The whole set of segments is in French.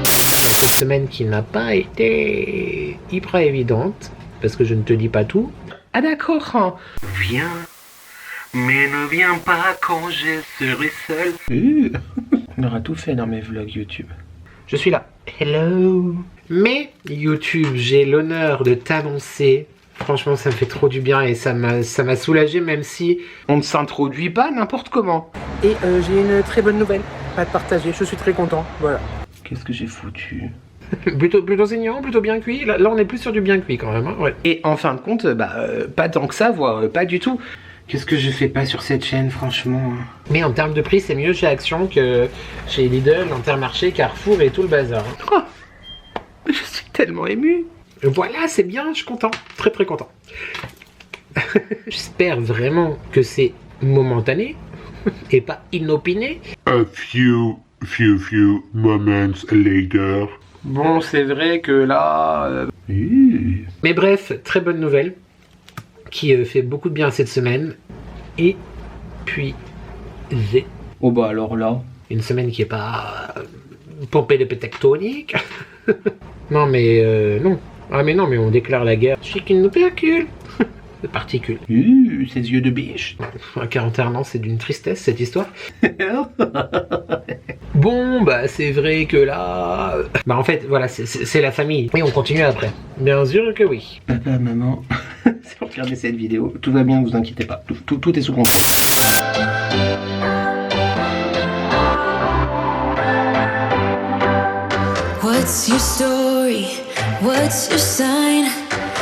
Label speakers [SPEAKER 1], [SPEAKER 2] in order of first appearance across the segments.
[SPEAKER 1] Cette semaine qui n'a pas été hyper évidente, parce que je ne te dis pas tout. Ah d'accord, hein. Viens, mais ne viens pas quand je serai seul. On aura tout fait dans mes vlogs YouTube. Je suis là. Hello. Mais YouTube, j'ai l'honneur de t'annoncer. Franchement, ça me fait trop du bien et ça m'a soulagé, même si on ne s'introduit pas n'importe comment. Et j'ai une très bonne nouvelle à te partager. Je suis très content. Voilà. Qu'est-ce que j'ai foutu? plutôt saignant, plutôt bien cuit. Là, on est plus sur du bien cuit quand même. Hein, ouais. Et en fin de compte, pas tant que ça, voire pas du tout. Qu'est-ce que je fais pas sur cette chaîne, franchement. Mais en termes de prix, c'est mieux chez Action que chez Lidl, Intermarché, Carrefour et tout le bazar. Oh, je suis tellement ému. Voilà, c'est bien, je suis content. Très très content. J'espère vraiment que c'est momentané et pas inopiné.
[SPEAKER 2] A few moments later.
[SPEAKER 1] Bon, c'est vrai que là... Mais bref, très bonne nouvelle qui fait beaucoup de bien cette semaine. Et puis, oh bah alors là, une semaine qui est pas pompée de tectonique. Non mais non. Ah mais non, mais on déclare la guerre. Je suis qu'une percule. De particules. Ses yeux de biche. À 41 ans, c'est d'une tristesse cette histoire. Bon, bah c'est vrai que là... Bah en fait, voilà, c'est la famille. Et on continue après. Bien sûr que oui. Papa, maman, si vous regardez cette vidéo, tout va bien, ne vous inquiétez pas. Tout est sous contrôle.
[SPEAKER 3] What's your story? What's your sign?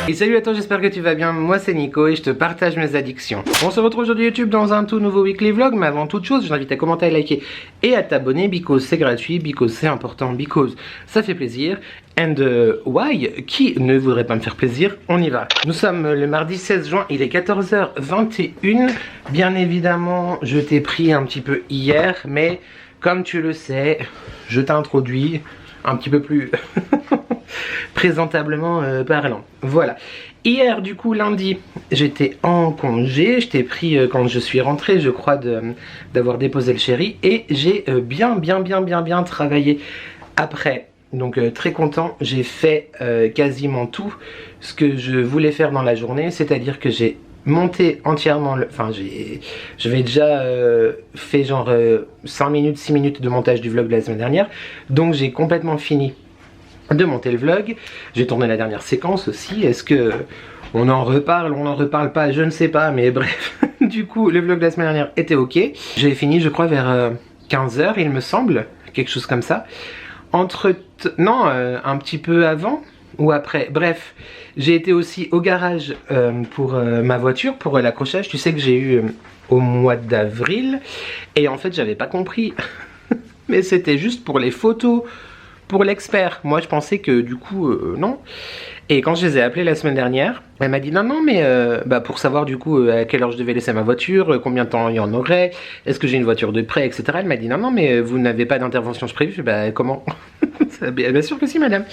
[SPEAKER 1] Et salut à toi, j'espère que tu vas bien, moi c'est Nico et je te partage mes addictions. On se retrouve aujourd'hui YouTube dans un tout nouveau weekly vlog, mais avant toute chose, je t'invite à commenter, à liker et à t'abonner, because c'est gratuit, because c'est important, because ça fait plaisir. And why? Qui ne voudrait pas me faire plaisir? On y va. Nous sommes le mardi 16 juin, il est 14h21. Bien évidemment, je t'ai pris un petit peu hier, mais comme tu le sais, je t'introduis un petit peu plus... présentablement parlant. Voilà. Hier, du coup, lundi, j'étais en congé. Je t'ai pris quand je suis rentré, je crois, d'avoir déposé le chéri. Et j'ai bien travaillé après. Donc, très content. J'ai fait quasiment tout ce que je voulais faire dans la journée. C'est-à-dire que j'ai monté entièrement le... Enfin, j'avais déjà fait genre 5 minutes, 6 minutes de montage du vlog de la semaine dernière. Donc, j'ai complètement fini de monter le vlog. J'ai tourné la dernière séquence aussi. Est-ce que on en reparle, on n'en reparle pas, je ne sais pas, mais bref. Du coup, le vlog de la semaine dernière était ok. J'ai fini, je crois, vers 15h, il me semble, quelque chose comme ça. Non, un petit peu avant ou après. Bref, j'ai été aussi au garage pour ma voiture, pour l'accrochage. Tu sais que j'ai eu au mois d'avril. Et en fait, j'avais pas compris. Mais c'était juste pour les photos. Pour l'expert, moi je pensais que du coup non. Et quand je les ai appelés la semaine dernière, elle m'a dit non mais pour savoir du coup à quelle heure je devais laisser ma voiture, combien de temps il y en aurait, est-ce que j'ai une voiture de prêt, etc. Elle m'a dit non mais vous n'avez pas d'intervention prévue. Bah comment? Bien sûr que si madame.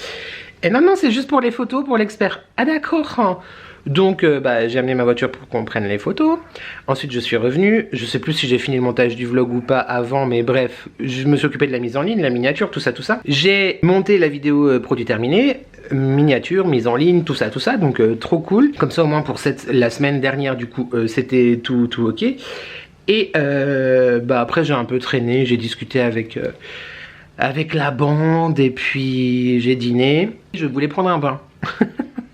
[SPEAKER 1] Et non c'est juste pour les photos, pour l'expert. Ah d'accord hein. Donc j'ai amené ma voiture pour qu'on prenne les photos. Ensuite je suis revenu. Je sais plus si j'ai fini le montage du vlog ou pas avant, mais bref, je me suis occupé de la mise en ligne, la miniature, tout ça. J'ai monté la vidéo produit terminé, miniature, mise en ligne, tout ça. Donc trop cool. Comme ça au moins pour la semaine dernière du coup c'était tout ok. Et après j'ai un peu traîné, j'ai discuté avec la bande et puis j'ai dîné. Je voulais prendre un bain.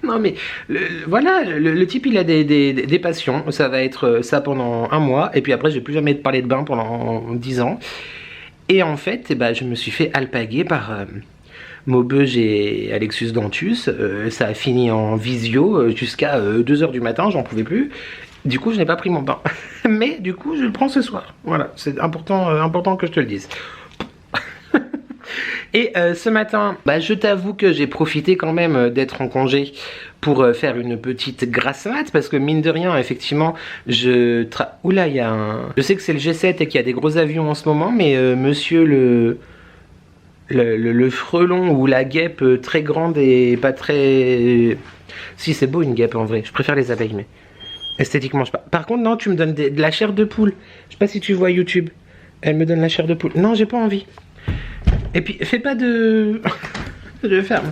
[SPEAKER 1] Non mais voilà, le type il a des passions, ça va être ça pendant un mois et puis après je vais plus jamais te parler de bain pendant 10 ans. Et en fait je me suis fait alpaguer par Maubeuge et Alexus Dantus. Ça a fini en visio jusqu'à 2h du matin, j'en pouvais plus. Du coup je n'ai pas pris mon bain. Mais du coup je le prends ce soir. Voilà, c'est important que je te le dise. Et ce matin, je t'avoue que j'ai profité quand même d'être en congé pour faire une petite grasse mat, parce que mine de rien, effectivement, oula, il y a un... Je sais que c'est le G7 et qu'il y a des gros avions en ce moment, mais monsieur le frelon ou la guêpe très grande et pas très... Si, c'est beau une guêpe en vrai, je préfère les abeilles, mais esthétiquement, je sais pas. Par contre, non, tu me donnes de la chair de poule. Je sais pas si tu vois YouTube. Elle me donne la chair de poule. Non, j'ai pas envie. Et puis fais pas de... Je ferme.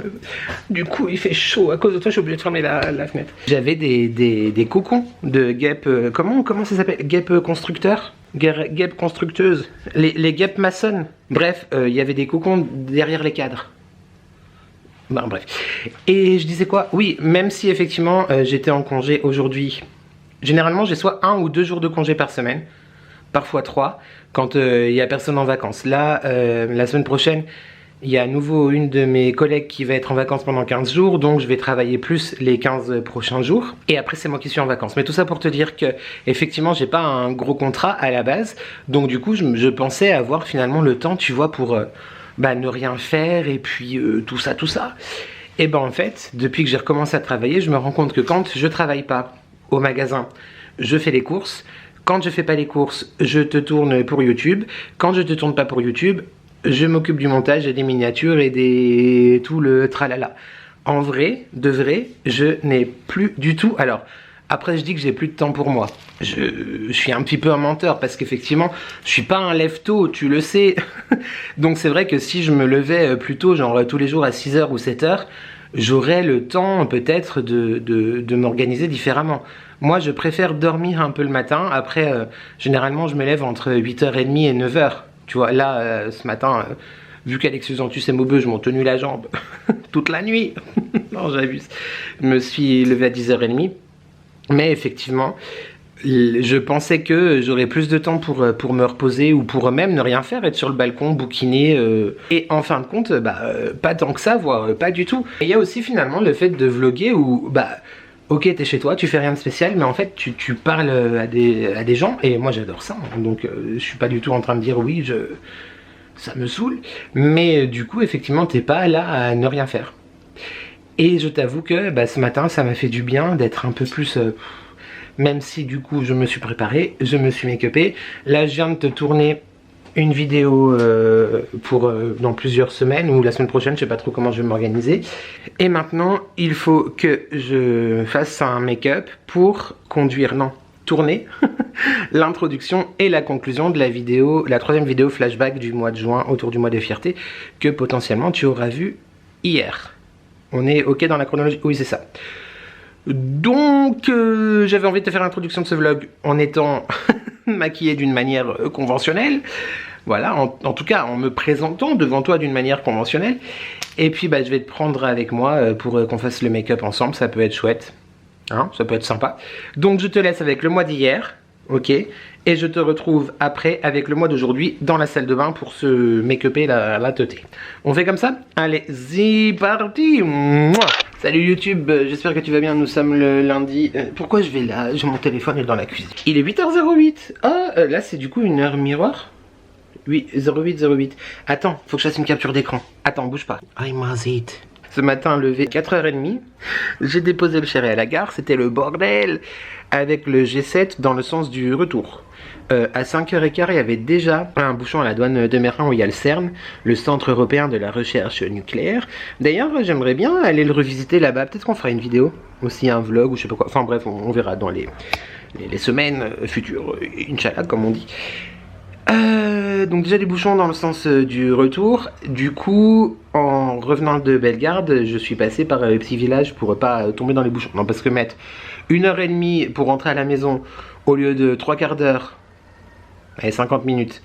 [SPEAKER 1] Du coup, il fait chaud. À cause de toi, je suis obligé de fermer la fenêtre. J'avais des cocons de guêpes. Comment ça s'appelle? Guêpes constructeurs? Guêpes constructeuses. Les guêpes maçonnes. Bref, il y avait des cocons derrière les cadres. Bon, bref. Et je disais quoi? Oui, même si effectivement j'étais en congé aujourd'hui. Généralement, j'ai soit 1 ou 2 jours de congé par semaine. Parfois 3. Quand il n'y a personne en vacances. Là, la semaine prochaine... Il y a à nouveau une de mes collègues qui va être en vacances pendant 15 jours, donc je vais travailler plus les 15 prochains jours. Et après, c'est moi qui suis en vacances. Mais tout ça pour te dire que, effectivement, j'ai pas un gros contrat à la base. Donc du coup, je pensais avoir finalement le temps, tu vois, pour ne rien faire et puis tout ça. Et ben en fait, depuis que j'ai recommencé à travailler, je me rends compte que quand je travaille pas au magasin, je fais les courses. Quand je fais pas les courses, je te tourne pour YouTube. Quand je te tourne pas pour YouTube, je m'occupe du montage et des miniatures et tout le tralala. En vrai, de vrai, je n'ai plus du tout... Alors, après je dis que j'ai plus de temps pour moi. Je suis un petit peu un menteur parce qu'effectivement, je suis pas un lève-tôt, tu le sais. Donc c'est vrai que si je me levais plus tôt, genre tous les jours à 6 h ou 7 h, j'aurais le temps peut-être de m'organiser différemment. Moi, je préfère dormir un peu le matin. Après, généralement, je me lève entre 8h30 et 9 h. Tu vois, là, ce matin, vu qu'Alexis Antus et Maubeu, je m'ont tenu la jambe toute la nuit. Non, j'abuse. Je me suis levé à 10h30. Mais effectivement, je pensais que j'aurais plus de temps pour me reposer ou pour même ne rien faire, être sur le balcon, bouquiner. Et en fin de compte, pas tant que ça, voire pas du tout. Et il y a aussi finalement le fait de vlogger où... Ok, t'es chez toi, tu fais rien de spécial, mais en fait tu parles à des gens, et moi j'adore ça, hein. Donc je suis pas du tout en train de dire oui, ça me saoule, mais du coup effectivement t'es pas là à ne rien faire. Et je t'avoue que ce matin ça m'a fait du bien d'être un peu plus, même si du coup je me suis préparé, je me suis make-upé. Là je viens de te tourner une vidéo pour dans plusieurs semaines ou la semaine prochaine, je sais pas trop comment je vais m'organiser. Et maintenant il faut que je fasse un make-up pour tourner l'introduction et la conclusion de la vidéo, la 3e vidéo flashback du mois de juin autour du mois des fiertés que potentiellement tu auras vu hier. On est ok dans la chronologie? Oui, c'est ça. Donc j'avais envie de te faire l'introduction de ce vlog en étant maquillée d'une manière conventionnelle. Voilà, en tout cas en me présentant devant toi d'une manière conventionnelle. Et puis je vais te prendre avec moi pour qu'on fasse le make-up ensemble, ça peut être chouette. Hein, ça peut être sympa. Donc je te laisse avec le mois d'hier, ok? Et je te retrouve après avec le mois d'aujourd'hui dans la salle de bain pour se make-upper la teuté. On fait comme ça? Allez, c'est parti! Mouah. Salut YouTube, j'espère que tu vas bien, nous sommes le lundi. Pourquoi je vais là? Mon téléphone est dans la cuisine. Il est 8h08. Ah, là c'est du coup une heure miroir. Oui, 0808. Attends, faut que je fasse une capture d'écran. Attends, bouge pas. I'm it. Ce matin, levé 4h30, j'ai déposé le chéri à la gare, c'était le bordel avec le G7 dans le sens du retour. À 5h15, il y avait déjà un bouchon à la douane de Merlin où il y a le CERN, le Centre Européen de la Recherche Nucléaire. D'ailleurs, j'aimerais bien aller le revisiter là-bas. Peut-être qu'on fera une vidéo, aussi un vlog ou je sais pas quoi. Enfin bref, on verra dans les semaines futures, Inch'Allah comme on dit. Donc déjà des bouchons dans le sens du retour. Du coup, en revenant de Bellegarde, je suis passé par les petits villages pour pas tomber dans les bouchons. Non, parce que mettre 1h30 pour rentrer à la maison au lieu de 3/4 d'heure, allez 50 minutes,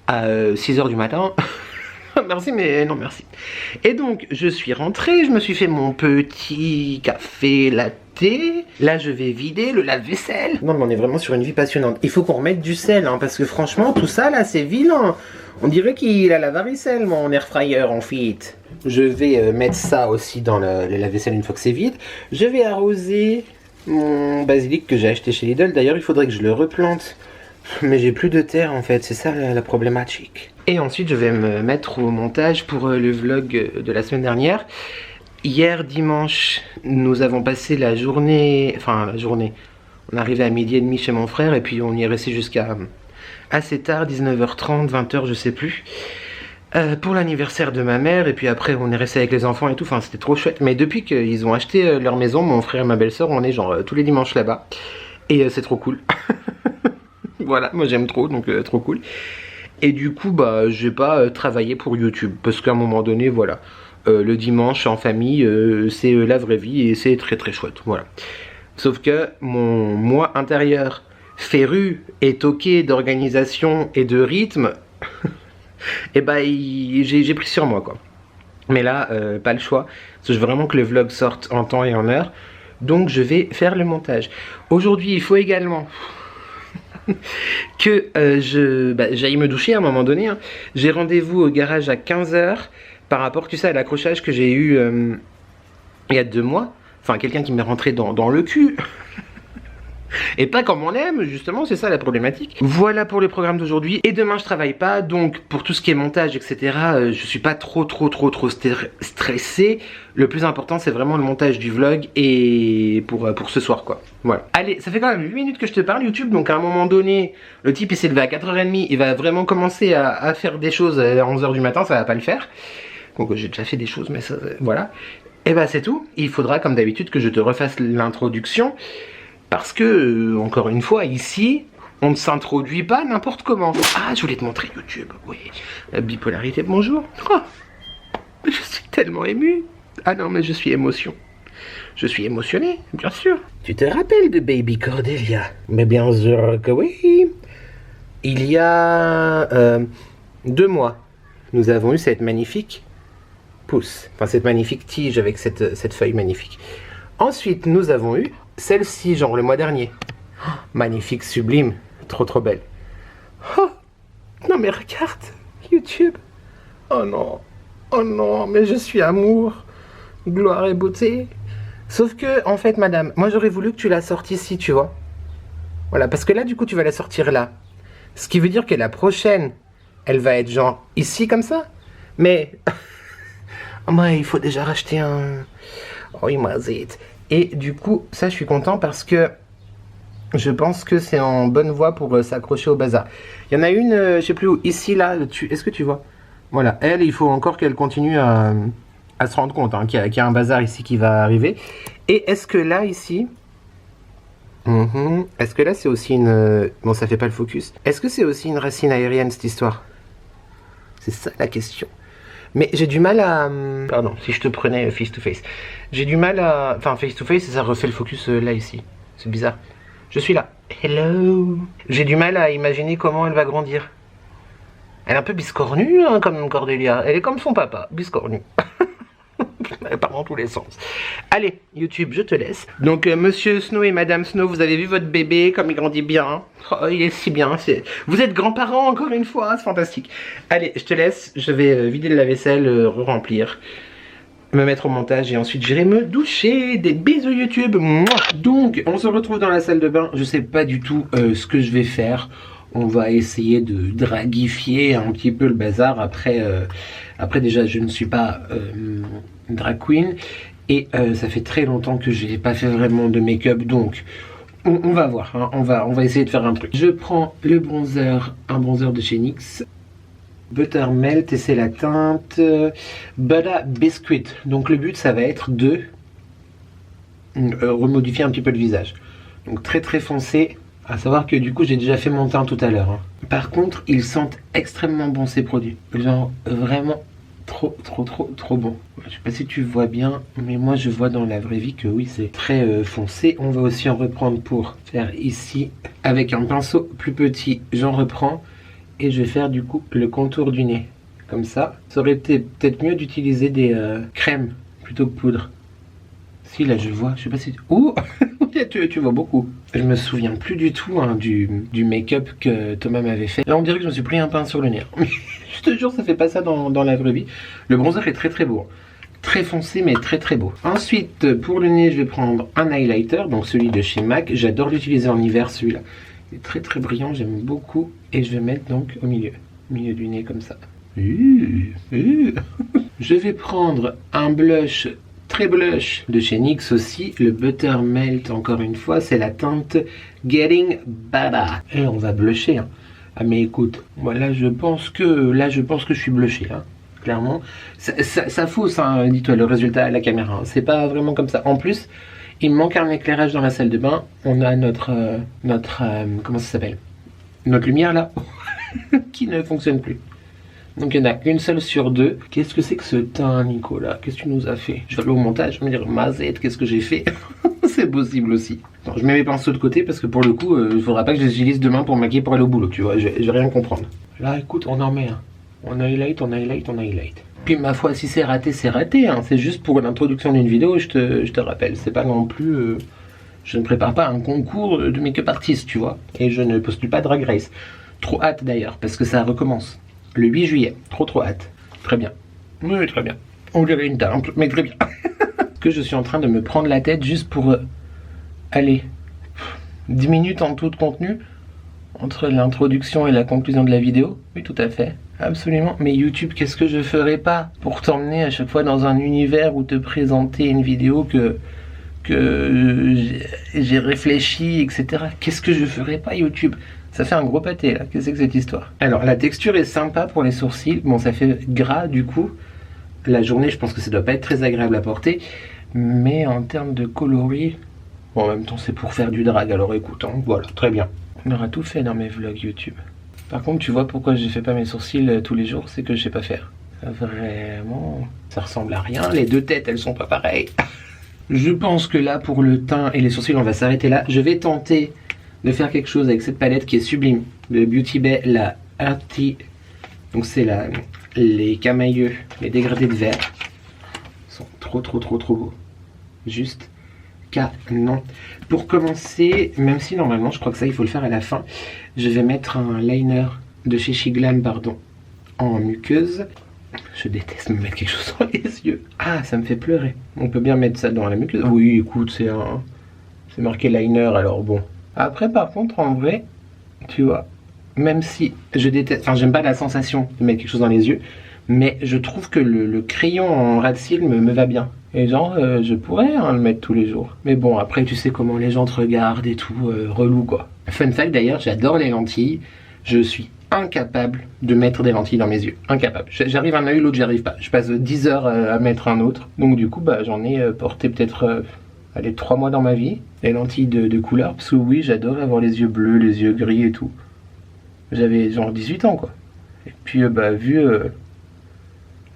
[SPEAKER 1] à 6h du matin, merci mais non merci. Et donc je suis rentré, je me suis fait mon petit café latte. Là je vais vider le lave-vaisselle. Non mais on est vraiment sur une vie passionnante. Il faut qu'on remette du sel hein, parce que franchement tout ça là c'est vilain. On dirait qu'il a la varicelle mon air fryer en fit. Je vais mettre ça aussi dans le lave-vaisselle une fois que c'est vide. Je vais arroser mon basilic que j'ai acheté chez Lidl. D'ailleurs il faudrait que je le replante. Mais j'ai plus de terre en fait, c'est ça la problématique. Et ensuite je vais me mettre au montage pour le vlog de la semaine dernière. Hier dimanche, nous avons passé la journée, on est arrivé à 12h30 chez mon frère et puis on y est resté jusqu'à assez tard, 19h30, 20h, je sais plus, pour l'anniversaire de ma mère. Et puis après on est resté avec les enfants et tout, enfin c'était trop chouette. Mais depuis qu'ils ont acheté leur maison, mon frère et ma belle-sœur, on est genre tous les dimanches là-bas. Et c'est trop cool. Voilà, moi j'aime trop, donc trop cool. Et du coup, bah, j'ai pas travaillé pour YouTube. Parce qu'à un moment donné, voilà. Le dimanche en famille, c'est la vraie vie et c'est très très chouette. Voilà. Sauf que mon moi intérieur, féru et toqué d'organisation et de rythme, et bah, j'ai pris sur moi, quoi. Mais là, pas le choix. Parce que je veux vraiment que le vlog sorte en temps et en heure. Donc je vais faire le montage. Aujourd'hui, il faut également que j'aille me doucher à un moment donné. Hein. J'ai rendez-vous au garage à 15 h par rapport, tu sais, à l'accrochage que j'ai eu il y a 2 mois. Enfin, quelqu'un qui m'est rentré dans le cul. Et pas comme on aime, justement, c'est ça la problématique. Voilà pour le programme d'aujourd'hui. Et demain, je travaille pas, donc pour tout ce qui est montage, etc., je suis pas trop stressé. Le plus important, c'est vraiment le montage du vlog et pour ce soir, quoi. Voilà. Allez, ça fait quand même 8 minutes que je te parle, YouTube, donc à un moment donné, le type, il s'est levé à 4h30, il va vraiment commencer à faire des choses à 11h du matin, ça va pas le faire. Donc j'ai déjà fait des choses, mais ça, voilà. Et bah c'est tout. Il faudra, comme d'habitude, que je te refasse l'introduction. Parce que, encore une fois, ici, on ne s'introduit pas n'importe comment. Ah, je voulais te montrer YouTube, oui. La bipolarité, bonjour. Oh, je suis tellement ému. Ah non, mais je suis émotion. Je suis émotionné, bien sûr. Tu te rappelles de Baby Cordelia? Mais bien sûr que oui. Il y a 2 mois, nous avons eu cette magnifique pousse. Enfin, cette magnifique tige avec cette feuille magnifique. Ensuite, nous avons eu celle-ci, genre le mois dernier. Oh, magnifique, sublime, trop belle. Oh, non mais regarde, YouTube. Oh non, mais je suis amour, gloire et beauté. Sauf que, en fait, madame, moi j'aurais voulu que tu la sortes ici, tu vois. Voilà, parce que là, du coup, tu vas la sortir là. Ce qui veut dire que la prochaine, elle va être genre ici, comme ça. Mais, oh, moi, il faut déjà racheter un... Oh, il m'a zit. Et du coup, ça je suis content parce que je pense que c'est en bonne voie pour s'accrocher au bazar. Il y en a une, je sais plus où, ici, là, est-ce que tu vois? Voilà, elle, il faut encore qu'elle continue à se rendre compte hein, qu'il y a un bazar ici qui va arriver. Et est-ce que là, ici, est-ce que là c'est aussi une... Bon, ça fait pas le focus. Est-ce que c'est aussi une racine aérienne cette histoire? C'est ça la question. Mais j'ai du mal à... Pardon, si je te prenais face to face. J'ai du mal à... Enfin, face to face, ça refait le focus là, ici. C'est bizarre. Je suis là. Hello. J'ai du mal à imaginer comment elle va grandir. Elle est un peu biscornue, hein, comme Cordelia. Elle est comme son papa, biscornue. Elle part dans tous les sens. Allez, YouTube, je te laisse. Donc, Monsieur Snow et Madame Snow, vous avez vu votre bébé, comme il grandit bien. Oh, il est si bien. Vous êtes grands-parents, encore une fois, c'est fantastique. Allez, je te laisse. Je vais vider le lave-vaisselle, remplir, me mettre au montage et ensuite j'irai me doucher. Des bisous YouTube. Mouah. Donc, on se retrouve dans la salle de bain. Je sais pas du tout ce que je vais faire. On va essayer de draguifier un petit peu le bazar. Après déjà, je ne suis pas drag queen. Et ça fait très longtemps que je n'ai pas fait vraiment de make-up. Donc, on va voir. Hein, on va essayer de faire un truc. Je prends le bronzer, un bronzer de chez NYX. Butter Melt et c'est la teinte Butter Biscuit. Donc le but, ça va être de remodifier un petit peu le visage. Donc très foncé. À savoir que du coup j'ai déjà fait mon teint tout à l'heure. Hein. Par contre ils sentent extrêmement bon ces produits. Genre vraiment trop bon. Je sais pas si tu vois bien, mais moi je vois dans la vraie vie que oui c'est très foncé. On va aussi en reprendre pour faire ici. Avec un pinceau plus petit, j'en reprends. Et je vais faire du coup le contour du nez. Comme ça. Ça aurait été peut-être mieux d'utiliser des crèmes plutôt que poudre. Si là je vois, je sais pas si... Ouh tu vois beaucoup. Je me souviens plus du tout hein, du make-up que Thomas m'avait fait. Là on dirait que je me suis pris un pain sur le nez. Je te jure ça fait pas ça dans la vraie vie. Le bronzer est très beau. Très foncé mais très beau. Ensuite pour le nez je vais prendre un highlighter. Donc celui de chez MAC. J'adore l'utiliser en hiver celui-là. Il est très brillant, j'aime beaucoup. Et je vais mettre donc au milieu du nez comme ça. Je vais prendre un blush, très blush de chez NYX aussi. Le Butter Melt, encore une fois, c'est la teinte Getting Bada. Et on va blusher. Hein. Ah mais écoute, voilà, je pense que je suis blushé. Hein. Clairement. Ça fausse, hein, dis-toi, le résultat à la caméra. Hein. C'est pas vraiment comme ça. En plus... Il me manque un éclairage dans la salle de bain. On a notre comment ça s'appelle? Notre lumière là. qui ne fonctionne plus. Donc il y en a une seule sur deux. Qu'est-ce que c'est que ce teint, Nicolas? Qu'est-ce que tu nous as fait? Je vais aller au montage, je vais me dire, Mazette, qu'est-ce que j'ai fait? C'est possible aussi. Attends, je mets mes pinceaux de côté parce que pour le coup, il faudra pas que je les utilise demain pour maquiller pour aller au boulot, tu vois. Je vais rien comprendre. Là, écoute, on en met un. On highlight, on highlight, on highlight. Puis ma foi, si c'est raté, c'est raté. Hein. C'est juste pour l'introduction d'une vidéo, je te rappelle. C'est pas non plus... je ne prépare pas un concours de make-up artiste, tu vois. Et je ne postule pas Drag Race. Trop hâte d'ailleurs, parce que ça recommence. Le 8 juillet. Trop hâte. Très bien. Oui, très bien. On dirait une temple, mais très bien. Que je suis en train de me prendre la tête juste pour... allez, 10 minutes en tout de contenu entre l'introduction et la conclusion de la vidéo. Oui, tout à fait. Absolument. Mais YouTube, qu'est-ce que je ferais pas pour t'emmener à chaque fois dans un univers où te présenter une vidéo que j'ai réfléchi, etc. Qu'est-ce que je ferais pas, YouTube? Ça fait un gros pâté là, qu'est-ce que c'est que cette histoire? Alors la texture est sympa pour les sourcils, bon ça fait gras du coup. La journée je pense que ça doit pas être très agréable à porter. Mais en termes de coloris, bon, en même temps c'est pour faire du drag, alors écoute, hein, voilà, très bien. On aura tout fait dans mes vlogs YouTube. Par contre tu vois pourquoi je fais pas mes sourcils tous les jours, c'est que je sais pas faire. Vraiment, ça ressemble à rien, les deux têtes elles sont pas pareilles. Je pense que là pour le teint et les sourcils on va s'arrêter là. Je vais tenter de faire quelque chose avec cette palette qui est sublime de Beauty Bay, la Arty. Donc c'est les camailleux, les dégradés de verre. Ils sont trop beaux. Juste canon. Pour commencer, même si normalement je crois que ça il faut le faire à la fin, je vais mettre un liner de chez Shiglam, pardon, en muqueuse. Je déteste me mettre quelque chose dans les yeux. Ah, ça me fait pleurer. On peut bien mettre ça dans la muqueuse. Oui, écoute, c'est marqué liner, alors bon. Après, par contre, en vrai, tu vois, même si je déteste, enfin, j'aime pas la sensation de mettre quelque chose dans les yeux, mais je trouve que le crayon en ras de cils me va bien. Et genre, je pourrais le mettre tous les jours. Mais bon, après, tu sais comment les gens te regardent et tout, relou quoi. Fun fact d'ailleurs, j'adore les lentilles. Je suis incapable de mettre des lentilles dans mes yeux. Incapable. J'arrive un œil, l'autre j'y arrive pas. Je passe 10 heures à mettre un autre. Donc du coup, bah, j'en ai porté peut-être... allez, 3 mois dans ma vie, les lentilles de couleur, parce que oui, j'adore avoir les yeux bleus, les yeux gris et tout. J'avais genre 18 ans, quoi. Et puis, bah, vu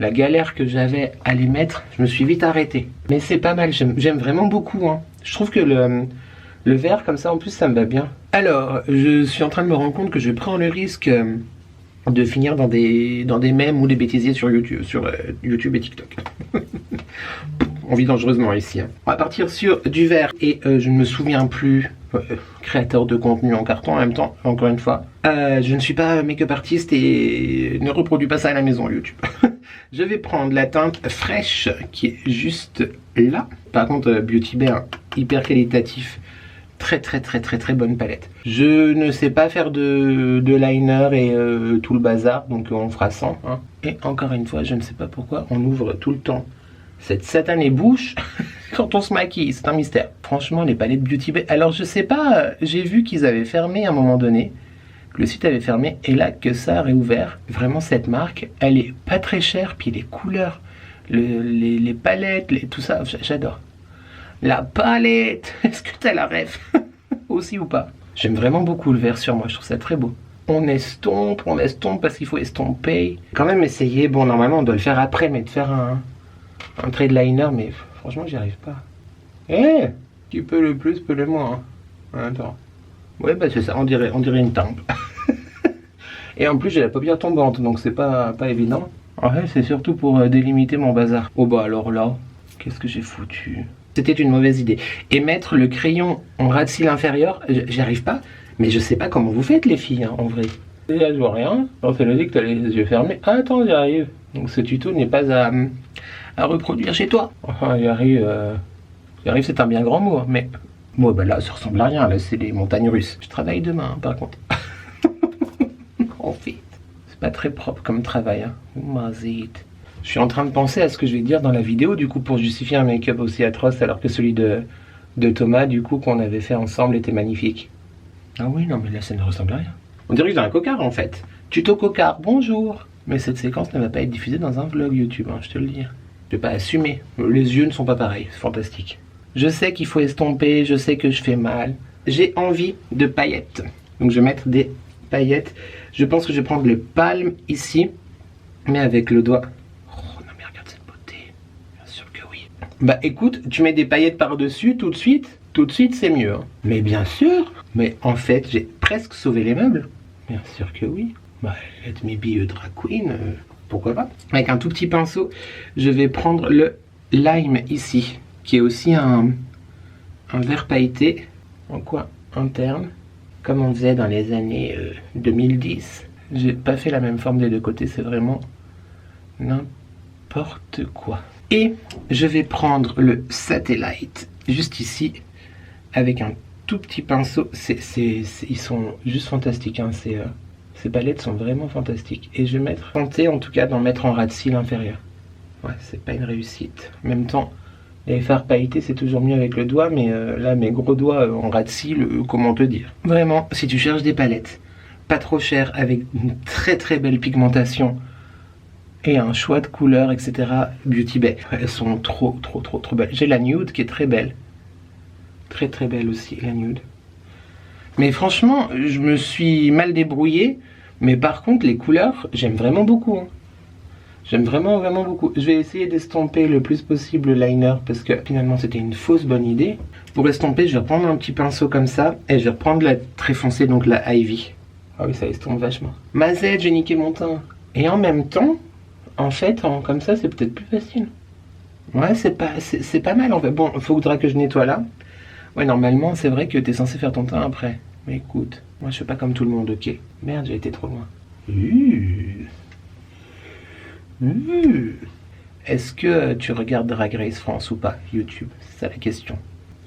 [SPEAKER 1] la galère que j'avais à les mettre, je me suis vite arrêté. Mais c'est pas mal, j'aime vraiment beaucoup, hein. Je trouve que le vert, comme ça, en plus, ça me va bien. Alors, je suis en train de me rendre compte que je prends le risque de finir dans des mèmes ou des bêtisiers sur YouTube et TikTok. On vit dangereusement ici. Hein. On va partir sur du vert et je ne me souviens plus, créateur de contenu en carton en même temps, encore une fois. Je ne suis pas make-up artiste et ne reproduis pas ça à la maison YouTube. Je vais prendre la teinte fraîche qui est juste là. Par contre, Beauty Bay, hein, hyper qualitatif. Très bonne palette. Je ne sais pas faire de liner et tout le bazar, donc on fera sans. Hein. Et encore une fois, je ne sais pas pourquoi on ouvre tout le temps cette satanée bouche quand on se maquille, c'est un mystère. Franchement, les palettes Beauty Bay, alors je sais pas, j'ai vu qu'ils avaient fermé à un moment donné, que le site avait fermé, et là que ça a réouvert. Vraiment cette marque, elle est pas très chère, puis les couleurs, les palettes, tout ça, j'adore. La palette, est-ce que t'as la ref aussi ou pas? J'aime vraiment beaucoup le vert sur moi, je trouve ça très beau. On estompe parce qu'il faut estomper. Quand même essayer, bon normalement on doit le faire après, mais de faire un trait de liner, mais franchement j'y arrive pas. Eh, qui peut le plus peut le moins. Hein. Attends. Ouais bah c'est ça, on dirait une tempe. Et en plus j'ai la paupière tombante, donc c'est pas évident. Ouais, c'est surtout pour délimiter mon bazar. Oh bah alors là, qu'est-ce que j'ai foutu? C'était une mauvaise idée. Et mettre le crayon en ras de cils inférieur, j'y arrive pas. Mais je sais pas comment vous faites les filles, hein, en vrai. Déjà je vois rien. Alors c'est logique que t'as les yeux fermés. Ah, attends, j'y arrive. Donc ce tuto n'est pas à reproduire chez toi. Enfin, j'y arrive, c'est un bien grand mot. Hein, mais moi, bah là, ça ressemble à rien. Là, c'est les montagnes russes. Je travaille demain, hein, par contre. En fait. C'est pas très propre comme travail. Hein. Mazite. Je suis en train de penser à ce que je vais dire dans la vidéo, du coup, pour justifier un make-up aussi atroce, alors que celui de Thomas, du coup, qu'on avait fait ensemble, était magnifique. Ah oui, non, mais là, ça ne ressemble à rien. On dirait que j'ai un cocard, en fait. Tuto cocard, bonjour. Mais cette séquence ne va pas être diffusée dans un vlog YouTube, hein, je te le dis. Je vais pas assumer. Les yeux ne sont pas pareils, c'est fantastique. Je sais qu'il faut estomper, je sais que je fais mal. J'ai envie de paillettes. Donc je vais mettre des paillettes. Je pense que je vais prendre le palme ici, mais avec le doigt. Oh non mais regarde cette beauté. Bien sûr que oui. Bah écoute, tu mets des paillettes par-dessus tout de suite. Tout de suite c'est mieux. Hein. Mais bien sûr. Mais en fait, j'ai presque sauvé les meubles. Bien sûr que oui. Bah let me be a drag queen. Pourquoi pas. Avec un tout petit pinceau, je vais prendre le lime ici, qui est aussi un vert pailleté en coin interne, comme on faisait dans les années 2010. J'ai pas fait la même forme des deux côtés, c'est vraiment n'importe quoi. Et je vais prendre le satellite juste ici, avec un tout petit pinceau. Ils sont juste fantastiques, hein. Ces palettes sont vraiment fantastiques. Et je vais tenter en tout cas d'en mettre en ras de cils inférieur. Ouais, c'est pas une réussite. En même temps, les fards pailletés c'est toujours mieux avec le doigt, mais là mes gros doigts en ras de cils, comment te dire. Vraiment, si tu cherches des palettes pas trop chères avec une très très belle pigmentation et un choix de couleurs, etc. Beauty Bay, elles sont trop belles. J'ai la nude qui est très belle. Très très belle aussi la nude. Mais franchement, je me suis mal débrouillé. Mais par contre, les couleurs, j'aime vraiment beaucoup. Hein. J'aime vraiment beaucoup. Je vais essayer d'estomper le plus possible le liner parce que finalement c'était une fausse bonne idée. Pour estomper, je vais reprendre un petit pinceau comme ça et je vais reprendre la très foncée, donc la Ivy. Ah oui, ça estompe vachement. Mazette, j'ai niqué mon teint. Et en même temps, en fait, comme ça, c'est peut-être plus facile. Ouais, c'est pas mal en fait. Bon, il faudra que je nettoie là. Ouais, normalement, c'est vrai que t'es censé faire ton teint après. Mais écoute, moi je fais pas comme tout le monde, ok. Merde, j'ai été trop loin. Est-ce que tu regardes Drag Race France ou pas, YouTube? C'est ça la question.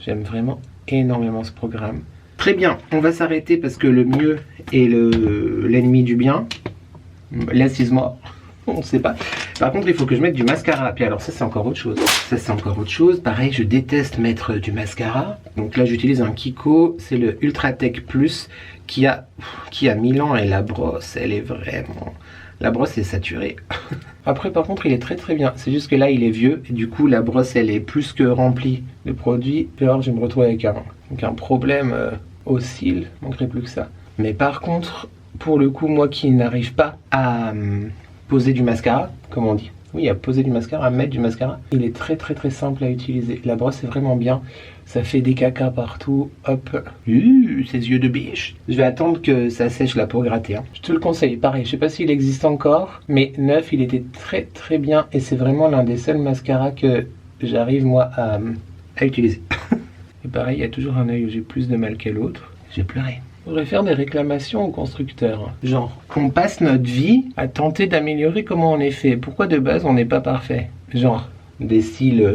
[SPEAKER 1] J'aime vraiment énormément ce programme. Très bien, on va s'arrêter parce que le mieux est l'ennemi du bien. Less is more. On sait pas. Par contre, il faut que je mette du mascara. Puis alors ça, c'est encore autre chose. Ça, c'est encore autre chose. Pareil, je déteste mettre du mascara. Donc là, j'utilise un Kiko. C'est le Ultra Tech Plus qui a 1000 ans. Et la brosse, elle est vraiment... La brosse est saturée. Après, par contre, il est très très bien. C'est juste que là, il est vieux. Et du coup, la brosse, elle est plus que remplie de produits. Puis alors, je vais me retrouver avec un problème aux cils. Il manquerait plus que ça. Mais par contre, pour le coup, moi qui n'arrive pas à... poser du mascara, comme on dit. Oui, à poser du mascara, à mettre du mascara. Il est très très très simple à utiliser. La brosse est vraiment bien. Ça fait des cacas partout. Hop. Ses yeux de biche. Je vais attendre que ça sèche là pour gratter. Hein. Je te le conseille. Pareil, je sais pas s'il existe encore. Mais neuf, il était très très bien. Et c'est vraiment l'un des seuls mascaras que j'arrive moi à utiliser. Et pareil, il y a toujours un œil où j'ai plus de mal que l'autre. J'ai pleuré. On devrait faire des réclamations aux constructeurs. Genre, qu'on passe notre vie à tenter d'améliorer comment on est fait. Pourquoi de base on n'est pas parfait? Genre, des cils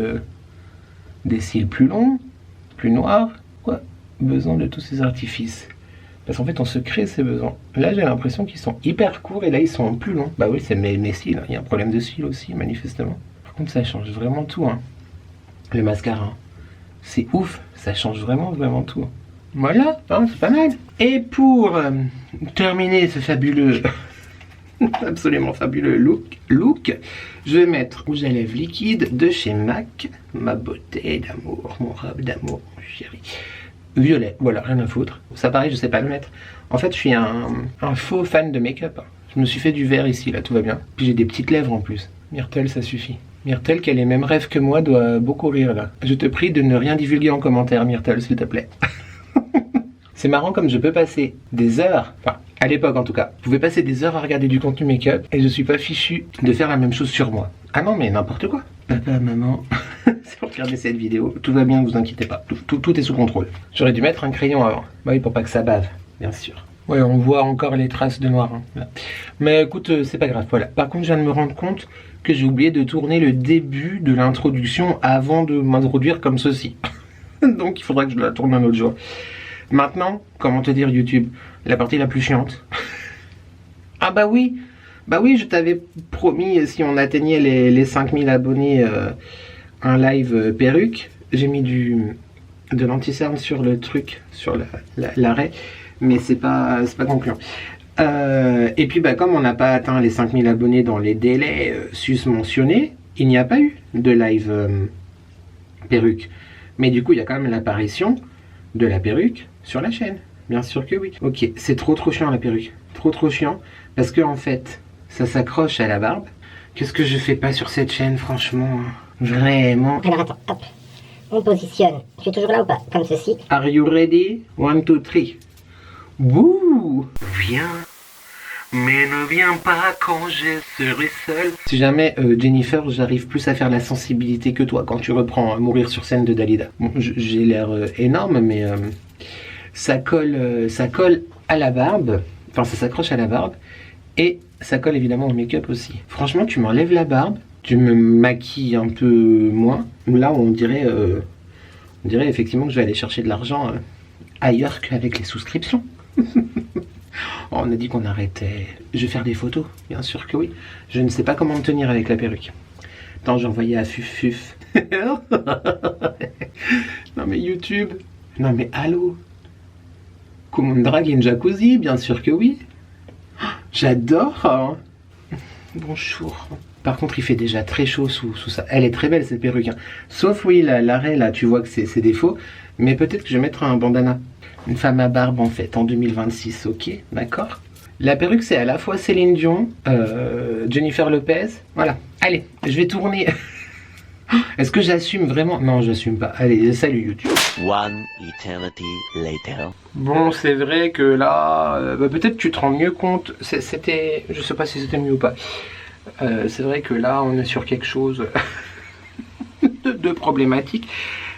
[SPEAKER 1] plus longs, plus noirs. Quoi? Besoin de tous ces artifices. Parce qu'en fait, on se crée ces besoins. Là, j'ai l'impression qu'ils sont hyper courts et là, ils sont plus longs. Bah oui, c'est mes cils. Il y a un problème de cils aussi, manifestement. Par contre, ça change vraiment tout. Hein. Le mascara. Hein. C'est ouf. Ça change vraiment tout. Voilà, hein, c'est pas mal. Et pour terminer ce fabuleux, absolument fabuleux look, je vais mettre rouge à lèvres liquide de chez MAC, ma beauté d'amour, mon robe d'amour, chérie. Violet, voilà, rien à foutre. Ça pareil, je sais pas le mettre. En fait, je suis un faux fan de make-up. Je me suis fait du vert ici, là, tout va bien. Puis j'ai des petites lèvres en plus. Myrtle, ça suffit. Myrtle, qui a les mêmes rêves que moi, doit beaucoup rire là. Je te prie de ne rien divulguer en commentaire, Myrtle, s'il te plaît. C'est marrant comme je peux passer des heures, enfin à l'époque en tout cas, je pouvais passer des heures à regarder du contenu make-up et je suis pas fichu de faire la même chose sur moi. Ah non mais n'importe quoi. Papa, maman, si vous regardez cette vidéo, tout va bien, ne vous inquiétez pas, tout est sous contrôle. J'aurais dû mettre un crayon avant, bah oui pour pas que ça bave, bien sûr. Ouais, on voit encore les traces de noir. Hein. Voilà. Mais écoute, c'est pas grave, voilà. Par contre, je viens de me rendre compte que j'ai oublié de tourner le début de l'introduction avant de m'introduire comme ceci. Donc il faudra que je la tourne un autre jour. Maintenant, comment te dire YouTube, la partie la plus chiante. Ah bah oui, je t'avais promis si on atteignait les 5000 abonnés un live perruque. J'ai mis de l'anti-cerne sur le truc, sur l'arrêt, mais c'est pas concluant. Et puis bah comme on n'a pas atteint les 5000 abonnés dans les délais sus-mentionnés, il n'y a pas eu de live perruque. Mais du coup il y a quand même l'apparition de la perruque sur la chaîne. Bien sûr que oui. Ok, c'est trop chiant la perruque. trop chiant. Parce que en fait, ça s'accroche à la barbe. Qu'est-ce que je fais pas sur cette chaîne, franchement? Vraiment.
[SPEAKER 4] Alors attends, hop. On positionne. Je suis toujours là ou pas? Comme ceci.
[SPEAKER 1] Are you ready? 1, 2, 3. Wouh! Viens, mais ne viens pas quand je serai seul. Si jamais, Jennifer, j'arrive plus à faire la sensibilité que toi quand tu reprends Mourir sur scène de Dalida. Bon, j'ai l'air énorme, mais ça colle à la barbe. Enfin, ça s'accroche à la barbe. Et ça colle évidemment au make-up aussi. Franchement, tu m'enlèves la barbe, tu me maquilles un peu moins. Là, on dirait effectivement que je vais aller chercher de l'argent ailleurs qu'avec les souscriptions. On a dit qu'on arrêtait. Je vais faire des photos, bien sûr que oui. Je ne sais pas comment me tenir avec la perruque. Attends, j'ai envoyé à Fuf. Non mais YouTube. Non mais allô. Comment draguer une jacuzzi? Bien sûr que oui. J'adore. Bonjour. Par contre, il fait déjà très chaud sous ça. Elle est très belle cette perruque. Hein. Sauf oui, l'arrêt là, tu vois que c'est défaut. Mais peut-être que je vais mettre un bandana. Une femme à barbe en fait, en 2026, ok, d'accord. La perruque c'est à la fois Céline Dion, Jennifer Lopez, voilà. Allez, je vais tourner. Est-ce que j'assume vraiment? Non, j'assume pas. Allez, salut YouTube.
[SPEAKER 5] One eternity later.
[SPEAKER 1] Bon, c'est vrai que là, peut-être tu te rends mieux compte. C'était, je sais pas si c'était mieux ou pas. C'est vrai que là, on est sur quelque chose de problématique.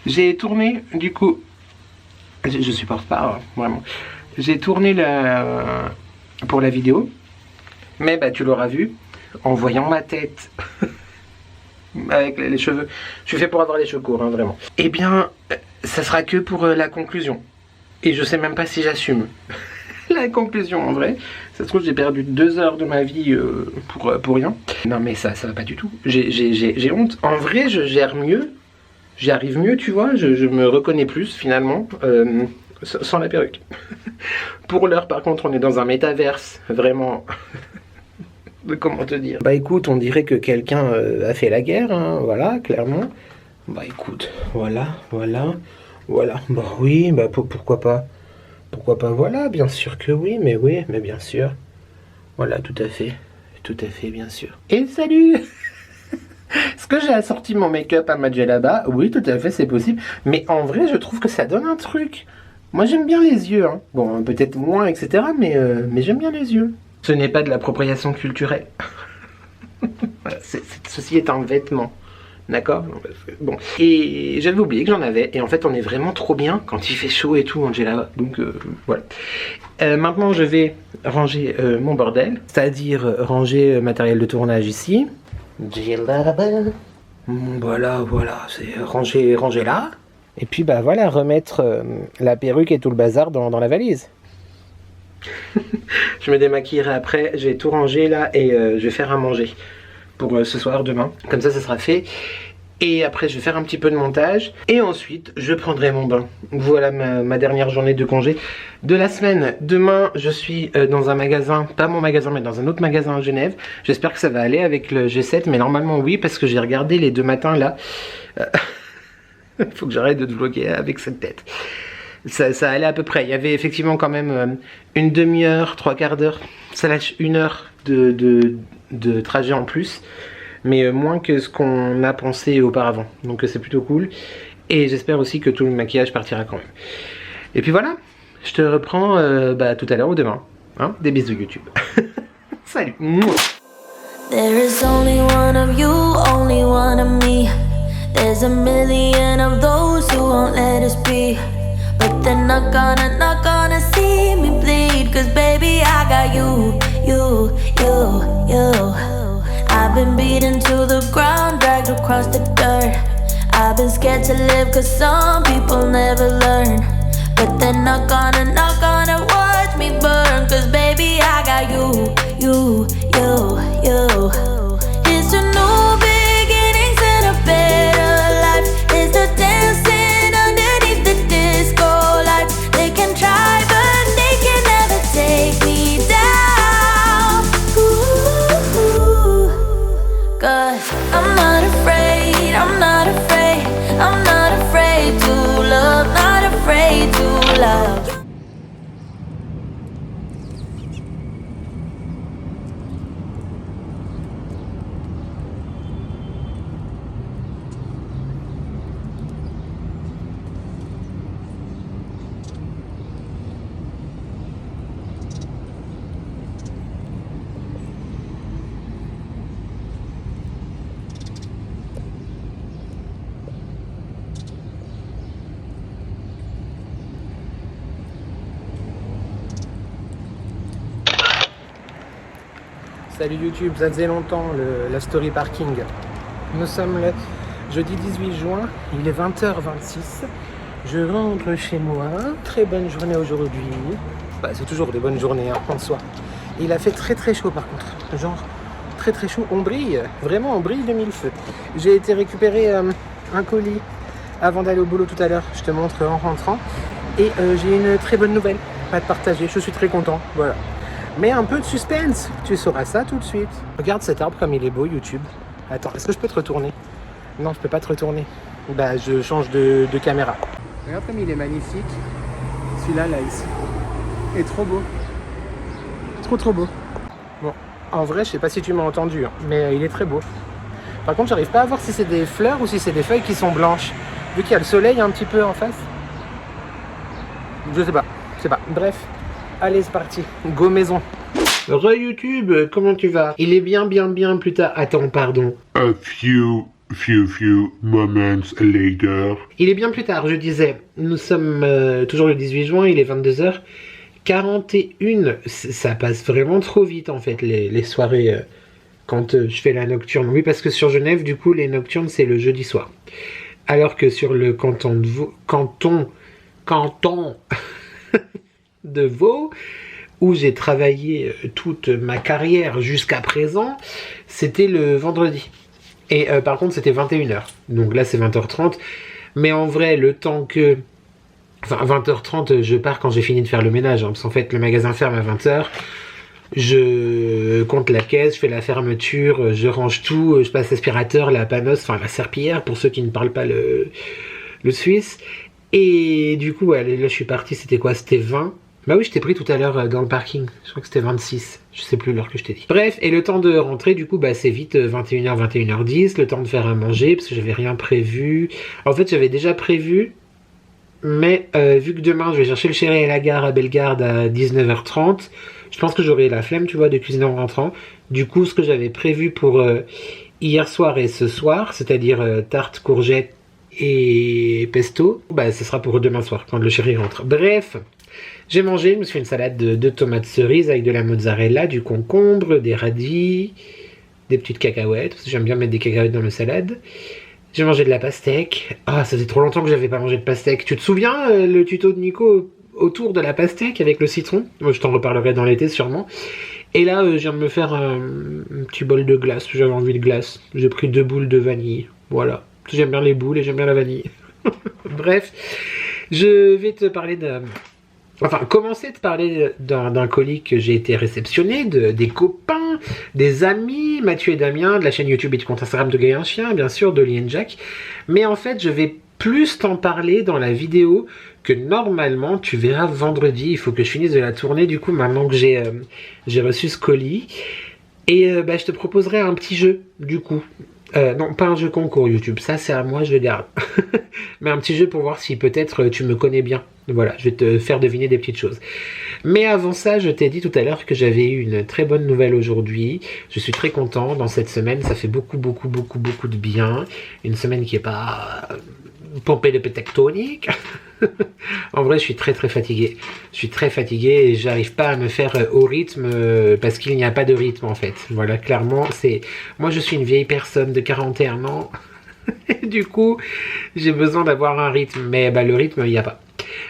[SPEAKER 1] J'ai tourné, du coup. Je supporte pas, vraiment. J'ai tourné pour la vidéo, mais bah, tu l'auras vu, en voyant ma tête, avec les cheveux. Je suis fait pour avoir les cheveux courts, hein, vraiment. Eh bien, ça sera que pour la conclusion. Et je sais même pas si j'assume la conclusion, en vrai. Ça se trouve, j'ai perdu 2 heures de ma vie pour rien. Non, mais ça va pas du tout. J'ai honte. En vrai, je gère mieux. J'y arrive mieux, tu vois, je me reconnais plus finalement, sans la perruque. Pour l'heure, par contre, on est dans un métaverse, vraiment. Comment te dire? Bah écoute, on dirait que quelqu'un a fait la guerre, hein, voilà, clairement. Bah écoute, voilà. Bah oui, bah pourquoi pas? Pourquoi pas, voilà, bien sûr que oui, mais bien sûr. Voilà, tout à fait, bien sûr. Et salut! Est-ce que j'ai assorti mon make-up à Madjelaba? Oui, tout à fait, c'est possible. Mais en vrai, je trouve que ça donne un truc. Moi, j'aime bien les yeux. Hein. Bon, peut-être moins, etc. Mais j'aime bien les yeux. Ce n'est pas de l'appropriation culturelle. Voilà, ceci est un vêtement. D'accord? Bon. Et j'avais oublié que j'en avais. Et en fait, on est vraiment trop bien quand il fait chaud et tout, Angela. Donc, voilà. Maintenant, je vais ranger mon bordel. C'est-à-dire ranger matériel de tournage ici. Voilà, c'est ranger là. Et puis bah voilà, remettre la perruque et tout le bazar dans la valise. Je me démaquillerai après, j'ai tout rangé là et je vais faire à manger pour ce soir, demain. Comme ça sera fait. Et après je vais faire un petit peu de montage. Et ensuite je prendrai mon bain. Voilà ma dernière journée de congé de la semaine. Demain je suis dans un magasin, pas mon magasin mais dans un autre magasin à Genève. J'espère que ça va aller avec le G7. Mais normalement oui, parce que j'ai regardé les 2 matins là. Faut que j'arrête de te vlogger avec cette tête. Ça allait à peu près. Il y avait effectivement quand même une demi-heure, 3/4 d'heure, slash 1 heure de trajet en plus. Mais moins que ce qu'on a pensé auparavant. Donc c'est plutôt cool. Et j'espère aussi que tout le maquillage partira quand même. Et puis voilà, je te reprends tout à l'heure ou demain. Hein, des bisous YouTube. Salut.
[SPEAKER 3] There is only one of you, only one of me. There's a million of those who won't let us be. But they're not gonna see me bleed. Cause baby I got you. I've been beaten to the ground, dragged across the dirt. I've been scared to live cause some people never learn. But they're not gonna watch me burn. Cause baby I got you. It's a new beginnings and a better life. It's the dancing underneath the disco lights. They can try but they can never take me down. Ooh, cause I'm not afraid, I'm not afraid, I'm not afraid to love, not afraid to love.
[SPEAKER 1] Salut YouTube, ça faisait longtemps la story parking. Nous sommes le jeudi 18 juin, il est 20h26. Je rentre chez moi, très bonne journée aujourd'hui. Bah, c'est toujours des bonnes journées en soi. Il a fait très très chaud par contre, genre très très chaud, on brille, vraiment on brille de mille feux. J'ai été récupérer un colis avant d'aller au boulot tout à l'heure, je te montre en rentrant. Et j'ai une très bonne nouvelle à te partager, je suis très content, voilà. Mais un peu de suspense, tu sauras ça tout de suite. Regarde cet arbre comme il est beau YouTube. Attends, est-ce que je peux te retourner? Non, je peux pas te retourner. Bah je change de caméra. Regarde comme il est magnifique. Celui-là, là, ici. Il est trop beau. Trop beau. Bon, en vrai, je sais pas si tu m'as entendu, hein, mais il est très beau. Par contre, j'arrive pas à voir si c'est des fleurs ou si c'est des feuilles qui sont blanches. Vu qu'il y a le soleil un petit peu en face. Je sais pas. Bref. Allez, c'est parti. Go maison. Re-YouTube, comment tu vas? Il est bien plus tard. Attends, pardon.
[SPEAKER 2] A few moments later.
[SPEAKER 1] Il est bien plus tard, je disais. Nous sommes toujours le 18 juin, il est 22h41. Ça passe vraiment trop vite en fait, les soirées quand je fais la nocturne. Oui, parce que sur Genève, du coup, les nocturnes, c'est le jeudi soir. Alors que sur le canton de Vaud, où j'ai travaillé toute ma carrière jusqu'à présent, c'était le vendredi. Et par contre, c'était 21h. Donc là, c'est 20h30. Mais en vrai, le temps que... Enfin, 20h30, je pars quand j'ai fini de faire le ménage. Hein, parce qu'en fait, le magasin ferme à 20h. Je compte la caisse, je fais la fermeture, je range tout, je passe l'aspirateur, la panosse, enfin la serpillière, pour ceux qui ne parlent pas le suisse. Et du coup, là, je suis parti, c'était quoi? C'était 20. Bah oui, je t'ai pris tout à l'heure dans le parking. Je crois que c'était 26. Je sais plus l'heure que je t'ai dit. Bref, et le temps de rentrer, du coup, bah c'est vite 21h, 21h10. Le temps de faire à manger, parce que j'avais rien prévu. En fait, j'avais déjà prévu. Mais vu que demain, je vais chercher le chéri à la gare à Bellegarde à 19h30, je pense que j'aurai la flemme, tu vois, de cuisiner en rentrant. Du coup, ce que j'avais prévu pour hier soir et ce soir, c'est-à-dire tarte, courgette et pesto, bah ce sera pour demain soir, quand le chéri rentre. Bref... J'ai mangé, je me suis fait une salade de tomates cerises avec de la mozzarella, du concombre, des radis, des petites cacahuètes, parce que j'aime bien mettre des cacahuètes dans mes salades. J'ai mangé de la pastèque. Ah, ça faisait trop longtemps que j'avais pas mangé de pastèque. Tu te souviens le tuto de Nico autour de la pastèque avec le citron? Moi, je t'en reparlerai dans l'été sûrement. Et là, je viens de me faire un petit bol de glace. J'avais envie de glace. J'ai pris 2 boules de vanille. Voilà. J'aime bien les boules et j'aime bien la vanille. Bref, je vais te parler de... Enfin, commencer à te parler d'un colis que j'ai été réceptionné, des copains, des amis, Mathieu et Damien, de la chaîne YouTube et du compte Instagram de Gaïa un Chien, bien sûr, d'Oli and Jack. Mais en fait, je vais plus t'en parler dans la vidéo que normalement tu verras vendredi. Il faut que je finisse de la tournée, du coup, maintenant que j'ai reçu ce colis. Et bah, je te proposerai un petit jeu, du coup. Non, pas un jeu concours YouTube, ça c'est à moi, je le garde. Mais un petit jeu pour voir si peut-être tu me connais bien. Voilà, je vais te faire deviner des petites choses. Mais avant ça, je t'ai dit tout à l'heure que j'avais eu une très bonne nouvelle aujourd'hui. Je suis très content dans cette semaine, ça fait beaucoup de bien. Une semaine qui est pas pompée de tectonique. En vrai, je suis très fatigué. Je suis très fatigué et j'arrive pas à me faire au rythme parce qu'il n'y a pas de rythme en fait. Voilà, clairement, c'est... Moi, je suis une vieille personne de 41 ans. Et du coup, j'ai besoin d'avoir un rythme. Mais bah, le rythme, il n'y a pas.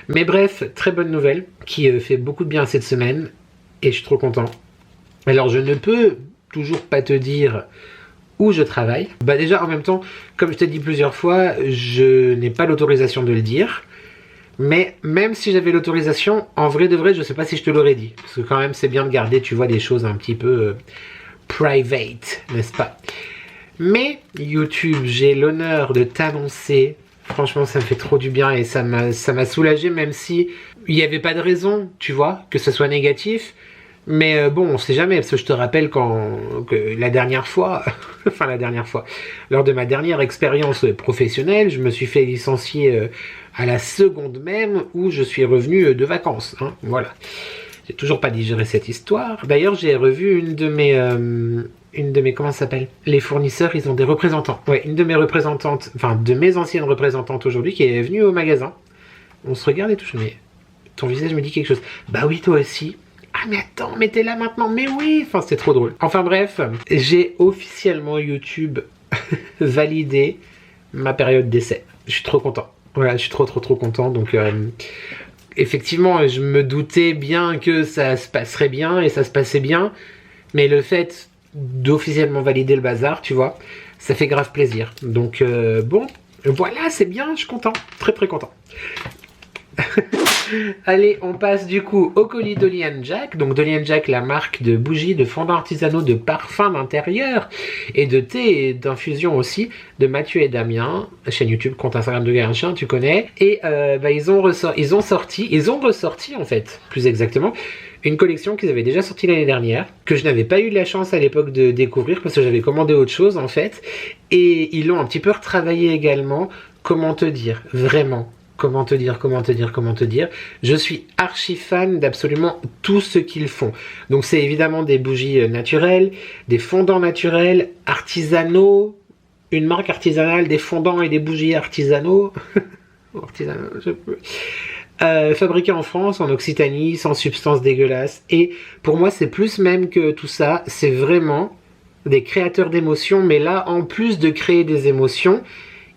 [SPEAKER 1] Mais bref, très bonne nouvelle qui fait beaucoup de bien cette semaine. Et je suis trop content. Alors, je ne peux toujours pas te dire où je travaille. Bah déjà, en même temps, comme je t'ai dit plusieurs fois, je n'ai pas l'autorisation de le dire. Mais même si j'avais l'autorisation, en vrai de vrai, je sais pas si je te l'aurais dit. Parce que quand même, c'est bien de garder, tu vois, des choses un petit peu private, n'est-ce pas? Mais YouTube, j'ai l'honneur de t'annoncer. Franchement, ça me fait trop du bien et ça m'a soulagé, même si il n'y avait pas de raison, tu vois, que ce soit négatif. Mais bon, on sait jamais, parce que je te rappelle que la dernière fois, lors de ma dernière expérience professionnelle, je me suis fait licencier à la seconde même où je suis revenu de vacances. Hein, voilà. J'ai toujours pas digéré cette histoire. D'ailleurs, j'ai revu une de mes, comment ça s'appelle? Les fournisseurs, ils ont des représentants. Ouais, une de mes représentantes, enfin de mes anciennes représentantes aujourd'hui qui est venue au magasin. On se regarde et tout, mais ton visage me dit quelque chose. Bah oui, toi aussi. Ah mais attends, mais t'es là maintenant, mais oui. Enfin c'est trop drôle. Enfin bref, j'ai officiellement YouTube validé ma période d'essai. Je suis trop content. Voilà, je suis trop content. Donc effectivement, je me doutais bien que ça se passerait bien et ça se passait bien. Mais le fait d'officiellement valider le bazar, tu vois, ça fait grave plaisir. Donc bon, voilà, c'est bien, je suis content. Très content. Allez, on passe du coup au colis Dolly & Jack. Donc Dolly & Jack, la marque de bougies, de fondants artisanaux, de parfums d'intérieur et de thé et d'infusion aussi, de Mathieu et Damien, chaîne YouTube, compte Instagram de Guerre Chien, tu connais. Et ils ont ressorti en fait, plus exactement, une collection qu'ils avaient déjà sortie l'année dernière, que je n'avais pas eu la chance à l'époque de découvrir parce que j'avais commandé autre chose en fait. Et ils l'ont un petit peu retravaillé également. Comment te dire, vraiment. Comment te dire, je suis archi fan d'absolument tout ce qu'ils font. Donc c'est évidemment des bougies naturelles, des fondants naturels, artisanaux, une marque artisanale, des fondants et des bougies artisanaux. Fabriqués en France, en Occitanie, sans substance dégueulasse. Et pour moi c'est plus même que tout ça, c'est vraiment des créateurs d'émotions. Mais là, en plus de créer des émotions,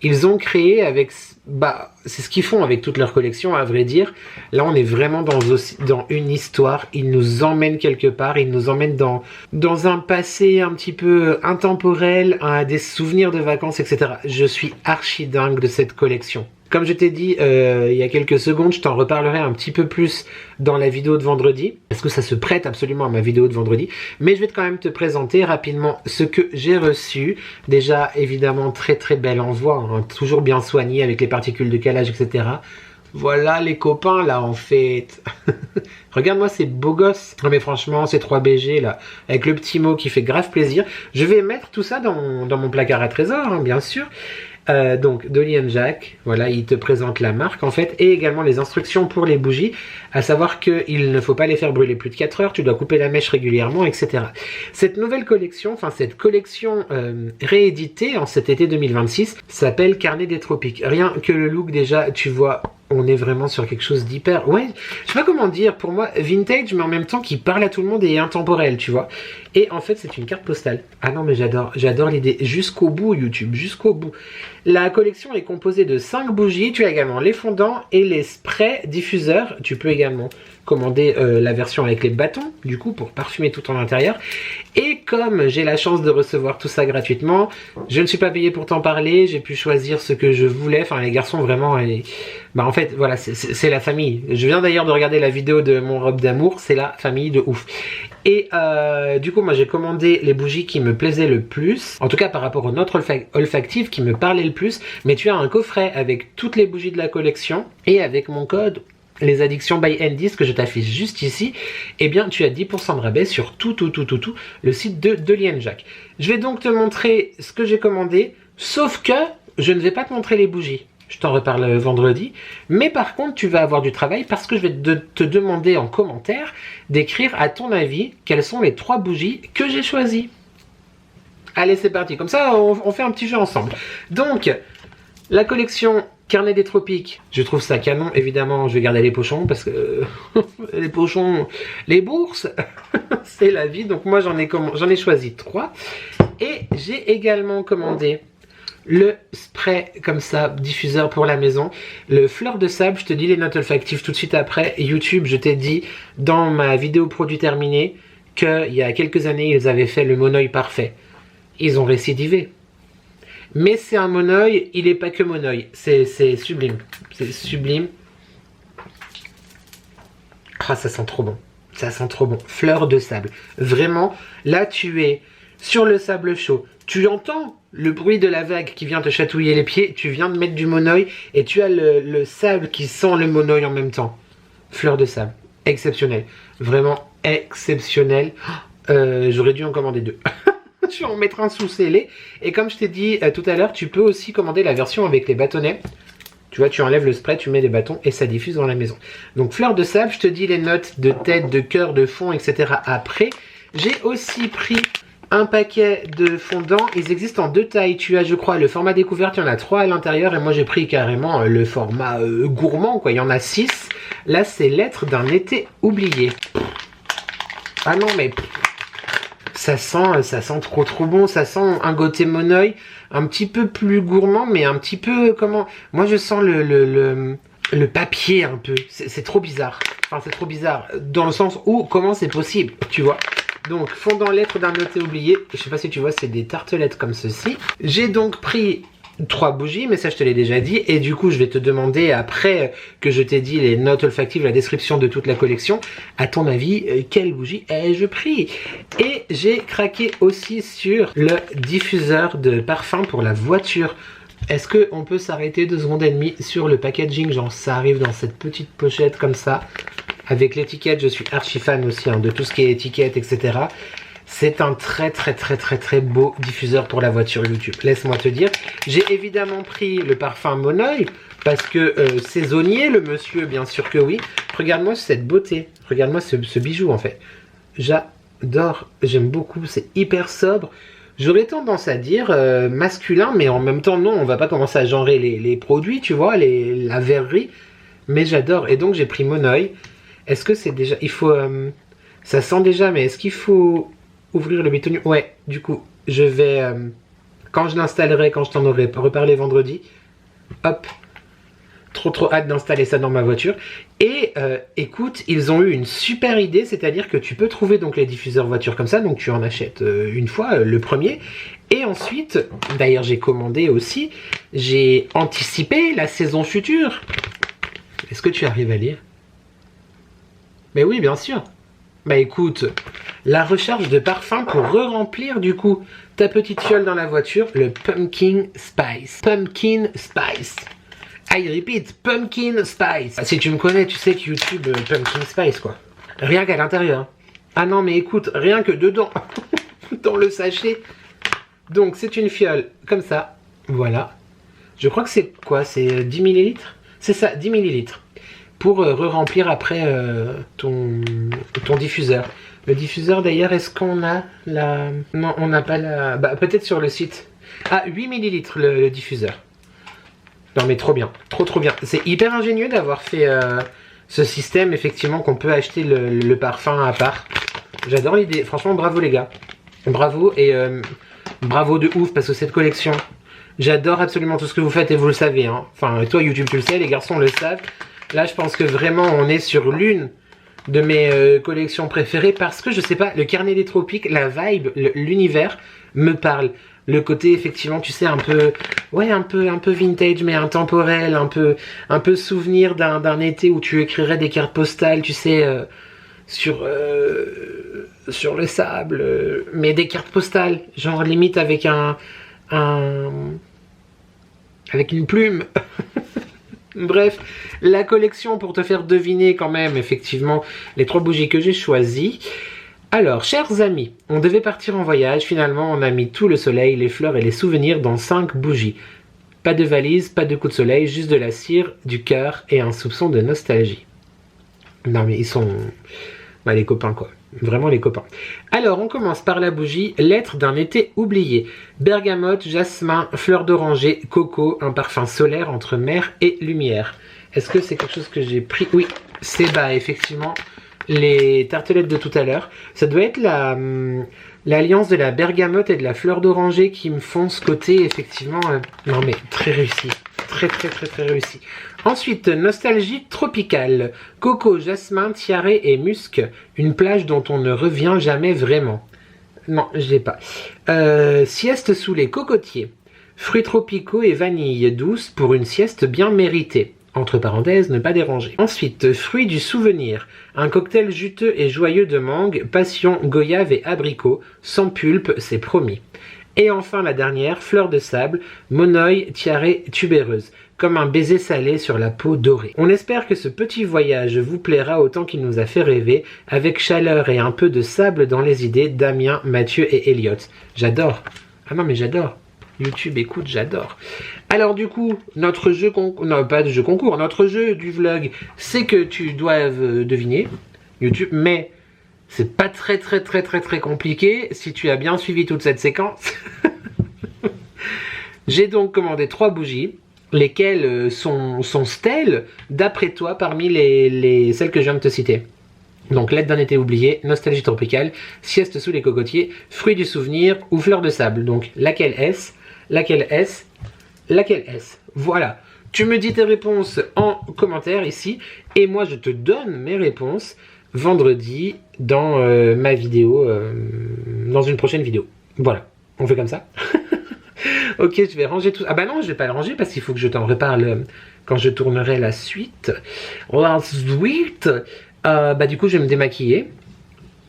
[SPEAKER 1] ils ont créé avec... Bah, c'est ce qu'ils font avec toute leur collection, à vrai dire. Là, on est vraiment dans une histoire. Ils nous emmènent quelque part. Ils nous emmènent dans un passé un petit peu intemporel, des souvenirs de vacances, etc. Je suis archi dingue de cette collection. Comme je t'ai dit il y a quelques secondes, je t'en reparlerai un petit peu plus dans la vidéo de vendredi, parce que ça se prête absolument à ma vidéo de vendredi. Mais je vais quand même te présenter rapidement ce que j'ai reçu. Déjà, évidemment, très bel envoi, hein, toujours bien soigné avec les particules de calage, etc. Voilà les copains là en fait. Regarde-moi ces beaux gosses. Non mais franchement, ces 3 BG là, avec le petit mot qui fait grave plaisir. Je vais mettre tout ça dans mon placard à trésor, hein, bien sûr. Donc Dolly & Jack, voilà, il te présente la marque en fait et également les instructions pour les bougies, à savoir qu'il ne faut pas les faire brûler plus de 4 heures, tu dois couper la mèche régulièrement, etc. Cette nouvelle collection, enfin cette collection rééditée en cet été 2026 s'appelle Carnet des Tropiques. Rien que le look déjà, tu vois, on est vraiment sur quelque chose d'hyper... Ouais, je sais pas comment dire, pour moi, vintage, mais en même temps qui parle à tout le monde et intemporel, tu vois. Et en fait, c'est une carte postale. Ah non, mais j'adore l'idée. Jusqu'au bout, YouTube, jusqu'au bout. La collection est composée de 5 bougies. Tu as également les fondants et les sprays diffuseurs. Tu peux également commander la version avec les bâtons, du coup, pour parfumer tout en intérieur. Et comme j'ai la chance de recevoir tout ça gratuitement, je ne suis pas payé pour t'en parler. J'ai pu choisir ce que je voulais. Enfin, les garçons, vraiment... Bah en fait, voilà, c'est la famille. Je viens d'ailleurs de regarder la vidéo de mon robe d'amour. C'est la famille de ouf. Et du coup, moi, j'ai commandé les bougies qui me plaisaient le plus. En tout cas, par rapport aux notes olfactives qui me parlaient le plus. Mais tu as un coffret avec toutes les bougies de la collection. Et avec mon code... Les addictions by N10 que je t'affiche juste ici, eh bien tu as 10% de rabais sur tout le site de Dolly & Jack. Je vais donc te montrer ce que j'ai commandé, sauf que je ne vais pas te montrer les bougies. Je t'en reparle vendredi. Mais par contre, tu vas avoir du travail parce que je vais te demander en commentaire d'écrire à ton avis quelles sont les 3 bougies que j'ai choisies. Allez, c'est parti. Comme ça, on fait un petit jeu ensemble. Donc, la collection... Carnet des Tropiques, je trouve ça canon. Évidemment, je vais garder les pochons parce que les pochons, les bourses, c'est la vie. Donc moi, j'en ai choisi 3. Et j'ai également commandé le spray comme ça, diffuseur pour la maison. Le fleur de sable, je te dis les notes olfactives tout de suite après. YouTube, je t'ai dit dans ma vidéo produit terminée qu'il y a quelques années, ils avaient fait le monoeil parfait. Ils ont récidivé. Mais c'est un monoeil, il n'est pas que monoeil. C'est sublime. C'est sublime. Ah, ça sent trop bon. Ça sent trop bon. Fleur de sable. Vraiment, là, tu es sur le sable chaud. Tu entends le bruit de la vague qui vient te chatouiller les pieds. Tu viens de mettre du monoeil et tu as le sable qui sent le monoeil en même temps. Fleur de sable. Exceptionnel. Vraiment exceptionnel. J'aurais dû en commander 2. Je vais en mettre un sous scellé. Et comme je t'ai dit tout à l'heure, tu peux aussi commander la version avec les bâtonnets. Tu vois, tu enlèves le spray, tu mets les bâtons et ça diffuse dans la maison. Donc fleur de sable, je te dis les notes de tête, de cœur, de fond, etc. après. J'ai aussi pris un paquet de fondants. Ils existent en 2 tailles. Tu as, je crois, le format découverte, il y en a 3 à l'intérieur. Et moi, j'ai pris carrément le format gourmand, quoi. Il y en a 6. Là, c'est lettres d'un été oublié. Ah non, mais ça sent trop bon. Ça sent un Gautier Monoeil un petit peu plus gourmand, mais un petit peu, comment... Moi, je sens le papier un peu. C'est trop bizarre. Enfin, c'est trop bizarre. Dans le sens où, comment c'est possible, tu vois. Donc, fondant lettre d'un noté oublié. Je sais pas si tu vois, c'est des tartelettes comme ceci. J'ai donc pris 3 bougies, mais ça je te l'ai déjà dit, et du coup je vais te demander, après que je t'ai dit les notes olfactives, la description de toute la collection, à ton avis, quelle bougie ai-je pris? Et j'ai craqué aussi sur le diffuseur de parfum pour la voiture. Est-ce qu'on peut s'arrêter 2 secondes et demie sur le packaging? Genre ça arrive dans cette petite pochette comme ça, avec l'étiquette. Je suis archi fan aussi de tout ce qui est étiquette, etc. C'est un très beau diffuseur pour la voiture YouTube, laisse-moi te dire. J'ai évidemment pris le parfum Monoeil, parce que saisonnier, le monsieur, bien sûr que oui. Regarde-moi cette beauté, regarde-moi ce bijou en fait. J'adore, j'aime beaucoup, c'est hyper sobre. J'aurais tendance à dire masculin, mais en même temps non, on va pas commencer à genrer les produits, tu vois, la verrerie. Mais j'adore, et donc j'ai pris Monoeil. Est-ce que c'est déjà... Il faut... ça sent déjà, mais est-ce qu'il faut... ouvrir le bétonnier? Ouais, du coup, je vais... quand je l'installerai, quand je t'en aurai reparlé vendredi, hop, trop hâte d'installer ça dans ma voiture. Et écoute, ils ont eu une super idée, c'est-à-dire que tu peux trouver donc les diffuseurs voiture comme ça, donc tu en achètes une fois, le premier. Et ensuite, d'ailleurs j'ai commandé aussi, j'ai anticipé la saison future. Est-ce que tu arrives à lire? Mais oui, bien sûr. Bah écoute, la recharge de parfum pour re-remplir du coup ta petite fiole dans la voiture, le Pumpkin Spice. Pumpkin Spice. I repeat, Pumpkin Spice. Si tu me connais, tu sais que YouTube, Pumpkin Spice quoi. Rien qu'à l'intérieur. Ah non mais écoute, rien que dedans, dans le sachet. Donc c'est une fiole comme ça, voilà. Je crois que c'est quoi, c'est 10 ml? C'est ça, 10 ml. Pour re-remplir après ton diffuseur. Le diffuseur d'ailleurs, est-ce qu'on a la... Non, on n'a pas la... Bah peut-être sur le site. Ah, 8 ml le diffuseur. Non mais trop bien, trop bien. C'est hyper ingénieux d'avoir fait ce système, effectivement, qu'on peut acheter le parfum à part. J'adore l'idée, franchement bravo les gars. Bravo et bravo de ouf parce que cette collection, j'adore absolument tout ce que vous faites et vous le savez. Hein. Enfin, toi YouTube tu le sais, les garçons le savent. Là, je pense que vraiment, on est sur l'une de mes collections préférées parce que, je sais pas, le carnet des tropiques, la vibe, l'univers me parle. Le côté, effectivement, tu sais, un peu, ouais, un peu vintage, mais intemporel, un peu souvenir d'un été où tu écrirais des cartes postales, tu sais, sur le sable, mais des cartes postales, genre limite avec avec une plume. Bref, la collection pour te faire deviner quand même, effectivement, les 3 bougies que j'ai choisies. Alors, chers amis, on devait partir en voyage. Finalement, on a mis tout le soleil, les fleurs et les souvenirs dans 5 bougies. Pas de valise, pas de coup de soleil, juste de la cire, du cœur et un soupçon de nostalgie. Non mais ils sont... Bah, les copains quoi. Vraiment les copains. Alors, on commence par la bougie lettre d'un été oublié. Bergamote, jasmin, fleur d'oranger, coco, un parfum solaire entre mer et lumière. Est-ce que c'est quelque chose que j'ai pris? Oui, c'est effectivement les tartelettes de tout à l'heure. Ça doit être l'alliance de la bergamote et de la fleur d'oranger qui me font ce côté effectivement... Non mais très réussi. Très réussi. Ensuite, nostalgie tropicale. Coco, jasmin, tiare et musc. Une plage dont on ne revient jamais vraiment. Non, je l'ai pas. Sieste sous les cocotiers. Fruits tropicaux et vanille douce pour une sieste bien méritée. Entre parenthèses, ne pas déranger. Ensuite, fruits du souvenir. Un cocktail juteux et joyeux de mangue, passion, goyave et abricot. Sans pulpe, c'est promis. Et enfin la dernière, fleur de sable, Monoeil, tiare, tubéreuse. Comme un baiser salé sur la peau dorée. On espère que ce petit voyage vous plaira autant qu'il nous a fait rêver, avec chaleur et un peu de sable dans les idées, Damien, Mathieu et Elliot. J'adore. Ah non mais j'adore. YouTube, écoute, j'adore. Alors du coup, notre jeu concours, non pas de jeu concours, notre jeu du vlog, c'est que tu dois deviner YouTube, mais c'est pas très compliqué si tu as bien suivi toute cette séquence. J'ai donc commandé 3 bougies, lesquelles sont stèles d'après toi parmi celles que je viens de te citer. Donc lettre d'un été oublié, nostalgie tropicale, sieste sous les cocotiers, fruit du souvenir ou fleur de sable. Donc laquelle est-ce? Laquelle est-ce? Laquelle est-ce? Voilà. Tu me dis tes réponses en commentaire ici et moi je te donne mes réponses vendredi dans ma vidéo, dans une prochaine vidéo. Voilà, on fait comme ça. Ok, je vais ranger tout. Ah bah non, je vais pas le ranger parce qu'il faut que je t'en reparle quand je tournerai la suite. La suite. Bah du coup, je vais me démaquiller.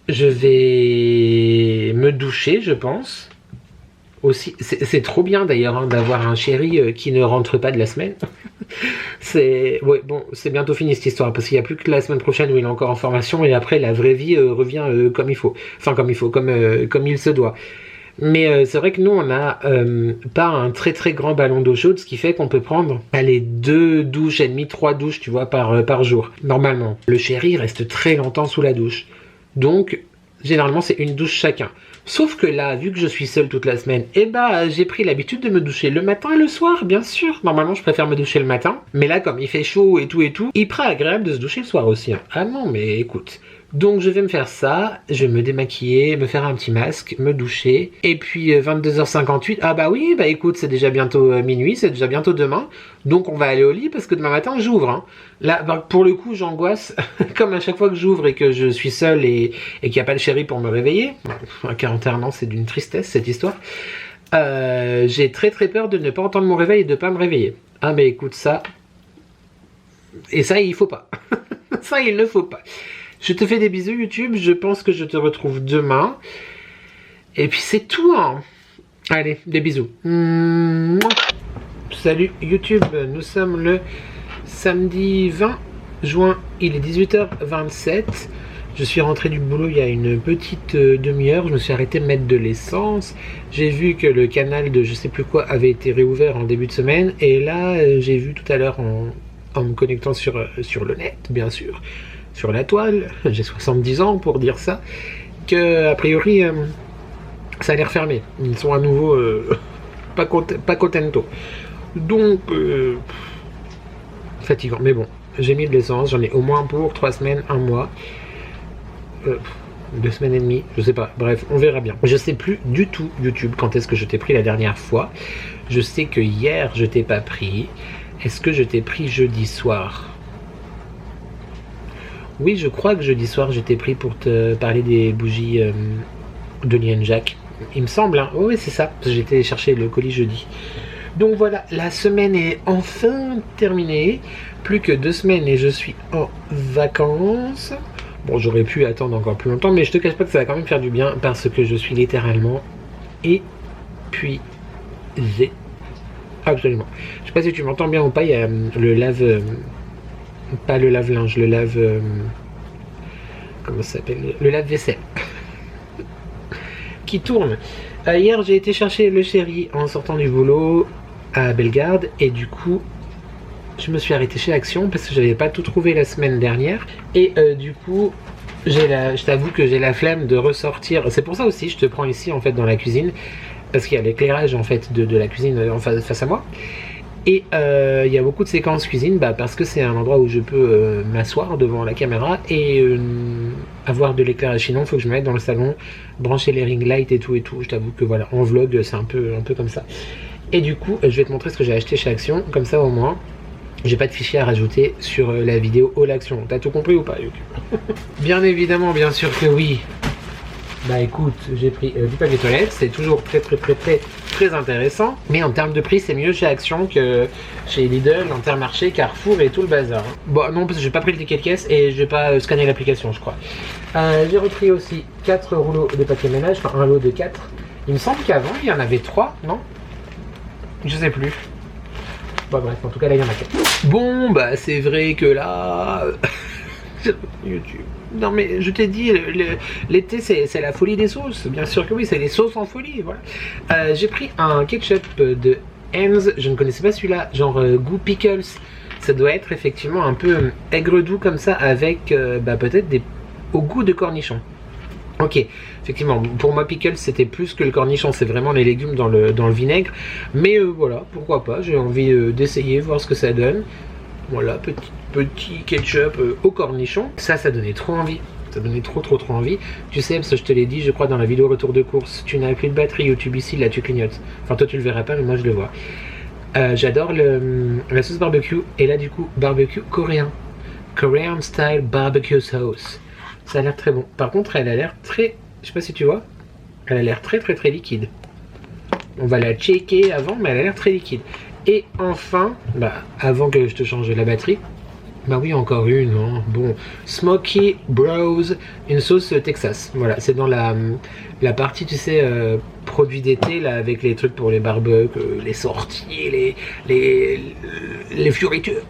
[SPEAKER 1] Je vais me doucher, je pense. Aussi, c'est trop bien d'ailleurs hein, d'avoir un chéri qui ne rentre pas de la semaine. Ouais, bon, c'est bientôt fini cette histoire parce qu'il n'y a plus que la semaine prochaine où il est encore en formation et après la vraie vie revient comme il faut. Enfin, comme il faut, comme il se doit. Mais c'est vrai que nous, on n'a pas un très très grand ballon d'eau chaude, ce qui fait qu'on peut prendre, allez, 2 douches et demie, 3 douches, tu vois, par jour, normalement. Le chéri reste très longtemps sous la douche. Donc, généralement, c'est une douche chacun. Sauf que là, vu que je suis seule toute la semaine, eh bah, j'ai pris l'habitude de me doucher le matin et le soir, bien sûr. Normalement, je préfère me doucher le matin. Mais là, comme il fait chaud et tout, il est agréable de se doucher le soir aussi. Hein. Ah non, mais écoute... Donc je vais me faire ça, je vais me démaquiller, me faire un petit masque, me doucher. Et puis 22h58, ah bah oui, bah écoute, c'est déjà bientôt minuit, c'est déjà bientôt demain. Donc on va aller au lit parce que demain matin j'ouvre. Hein. Là, bah, pour le coup, j'angoisse, comme à chaque fois que j'ouvre et que je suis seule et qu'il n'y a pas le chéri pour me réveiller. À 41 ans, c'est d'une tristesse cette histoire. J'ai très très peur de ne pas entendre mon réveil et de ne pas me réveiller. Ah mais écoute ça. Et ça, il faut pas. Ça, il ne faut pas. Je te fais des bisous YouTube, je pense que je te retrouve demain. Et puis c'est tout hein. Allez, des bisous. Salut YouTube, nous sommes le samedi 20 juin, il est 18h27. Je suis rentré du boulot il y a une petite demi-heure, je me suis arrêté de mettre de l'essence. J'ai vu que le canal de je sais plus quoi avait été réouvert en début de semaine. Et là, j'ai vu tout à l'heure en me connectant sur le net, bien sûr. Sur la toile, j'ai 70 ans pour dire ça, que a priori ça a l'air fermé. Ils sont à nouveau pas contento. Donc fatigant, mais bon, j'ai mis de l'essence, j'en ai au moins pour 3 semaines, 1 mois, 2 semaines et demie, je sais pas, bref, on verra bien. Je sais plus du tout YouTube quand est-ce que je t'ai pris la dernière fois. Je sais que hier je t'ai pas pris. Est-ce que je t'ai pris jeudi soir? Oui, je crois que jeudi soir, je t'ai pris pour te parler des bougies de Liane Jacques. Il me semble, hein. Oui, c'est ça. J'ai été chercher le colis jeudi. Donc voilà, la semaine est enfin terminée. Plus que 2 semaines et je suis en vacances. Bon, j'aurais pu attendre encore plus longtemps, mais je te cache pas que ça va quand même faire du bien parce que je suis littéralement épuisé. Absolument. Je sais pas si tu m'entends bien ou pas, il y a le lave... pas le lave-linge, le lave... comment ça s'appelle? Le lave-vaisselle. Qui tourne. Hier, j'ai été chercher le chéri en sortant du boulot à Bellegarde. Et du coup, je me suis arrêté chez Action parce que j'avais pas tout trouvé la semaine dernière. Et du coup, je t'avoue que j'ai la flemme de ressortir. C'est pour ça aussi, je te prends ici, en fait, dans la cuisine. Parce qu'il y a l'éclairage, en fait, de la cuisine face à moi. Et il y a beaucoup de séquences cuisine parce que c'est un endroit où je peux m'asseoir devant la caméra et avoir de l'éclairage. Sinon, il faut que je me mette dans le salon, brancher les ring lights et tout et tout. Je t'avoue que voilà, en vlog, c'est un peu comme ça. Et du coup, je vais te montrer ce que j'ai acheté chez Action. Comme ça, au moins, j'ai pas de fichier à rajouter sur la vidéo All Action. T'as tout compris ou pas, Luc? Bien évidemment, bien sûr que oui. Bah écoute, j'ai pris du papier toilette, c'est toujours très intéressant. Mais en termes de prix, c'est mieux chez Action que chez Lidl, Intermarché, Carrefour et tout le bazar. Bon, non, parce que j'ai pas pris le ticket de caisse et je vais pas scanner l'application, je crois. J'ai repris aussi 4 rouleaux de papier ménage, enfin un lot de 4. Il me semble qu'avant, il y en avait 3, non? Je sais plus. Bon, bref, en tout cas, là, il y en a 4. Bon, bah c'est vrai que là... YouTube. Non mais je t'ai dit, l'été c'est la folie des sauces. Bien sûr que oui, c'est les sauces en folie, voilà. J'ai pris un ketchup de Heinz, je ne connaissais pas celui-là, genre goût pickles. Ça doit être effectivement un peu aigre doux comme ça avec peut-être au goût de cornichon. Ok, effectivement, pour moi pickles c'était plus que le cornichon, c'est vraiment les légumes dans le vinaigre. Mais voilà, pourquoi pas, j'ai envie d'essayer, voir ce que ça donne. Voilà, petit ketchup au cornichon. Ça donnait trop envie. t'a donné trop envie. Tu sais, parce que je te l'ai dit, je crois, dans la vidéo retour de course, tu n'as plus de batterie YouTube ici, là tu clignotes. Enfin, toi tu le verras pas, mais moi je le vois. J'adore la sauce barbecue, et là du coup, barbecue coréen. Korean style barbecue sauce. Ça a l'air très bon. Par contre, elle a l'air très, je sais pas si tu vois, elle a l'air très liquide. On va la checker avant, mais elle a l'air très liquide. Et enfin, avant que je te change la batterie, oui, encore une, hein. Bon, Smoky Bros, une sauce Texas. Voilà, c'est dans la partie, tu sais, produits d'été, là, avec les trucs pour les barbecues, les sorties, les fioritures.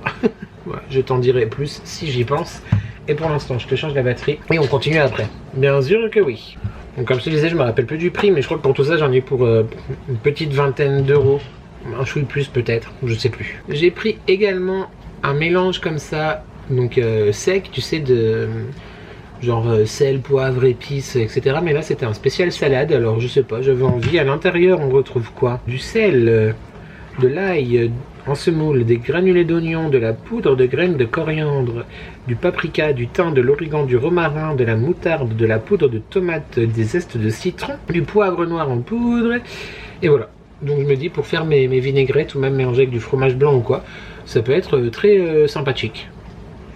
[SPEAKER 1] Voilà, je t'en dirai plus si j'y pense. Et pour l'instant, je te change la batterie et on continue après. Bien sûr que oui. Donc comme je te disais, je me rappelle plus du prix, mais je crois que pour tout ça, j'en ai pour une petite vingtaine d'euros. Un chouille plus peut-être, je sais plus. J'ai pris également un mélange comme ça, donc sec, tu sais, de genre sel, poivre, épices, etc. Mais là c'était un spécial salade, alors je sais pas, j'avais envie. À l'intérieur on retrouve quoi? Du sel, de l'ail en semoule, des granulés d'oignon, de la poudre de graines de coriandre, du paprika, du thym, de l'origan, du romarin, de la moutarde, de la poudre de tomate, des zestes de citron, du poivre noir en poudre, et voilà. Donc je me dis, pour faire mes vinaigrettes ou même mélanger avec du fromage blanc ou quoi, ça peut être très sympathique.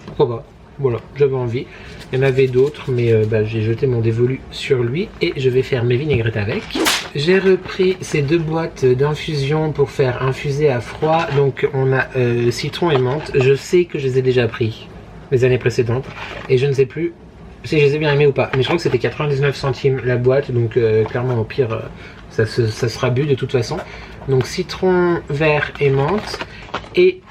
[SPEAKER 1] Pourquoi pas? Voilà, j'avais envie. Il y en avait d'autres, mais j'ai jeté mon dévolu sur lui et je vais faire mes vinaigrettes avec. J'ai repris ces 2 boîtes d'infusion pour faire infuser à froid. Donc on a citron et menthe. Je sais que je les ai déjà pris les années précédentes et je ne sais plus si je les ai bien aimés ou pas. Mais je crois que c'était 99 centimes la boîte, donc clairement au pire ça sera bu de toute façon. Donc citron vert et menthe et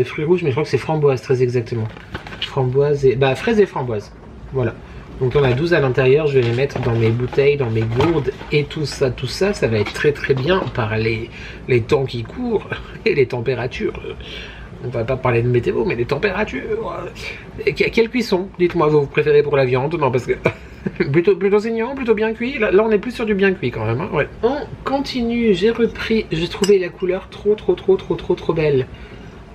[SPEAKER 1] fruits rouges, mais je crois que c'est framboise très exactement. Framboise et fraise et framboise. Voilà. Donc on a 12 à l'intérieur, je vais les mettre dans mes bouteilles, dans mes gourdes et tout ça, ça va être très bien par les temps qui courent et les températures. On va pas parler de météo, mais les températures. Quelle cuisson? Dites-moi, vous préférez pour la viande? Non, parce que plutôt saignant, plutôt bien cuit. Là on est plus sur du bien cuit quand même, hein. Ouais. On continue, j'ai trouvé la couleur trop belle.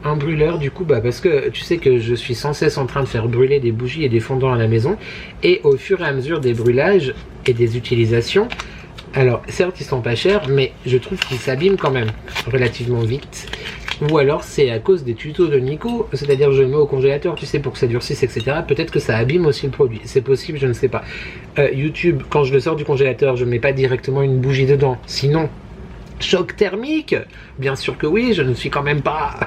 [SPEAKER 1] Un brûleur du coup, parce que tu sais que je suis sans cesse en train de faire brûler des bougies et des fondants à la maison, et au fur et à mesure des brûlages et des utilisations, alors certes ils sont pas chers, mais je trouve qu'ils s'abîment quand même relativement vite. Ou alors c'est à cause des tutos de Nico, c'est-à-dire je le mets au congélateur, tu sais, pour que ça durcisse, etc. Peut-être que ça abîme aussi le produit, c'est possible, je ne sais pas. YouTube, quand je le sors du congélateur, je mets pas directement une bougie dedans, sinon choc thermique, bien sûr que oui, je ne suis quand même pas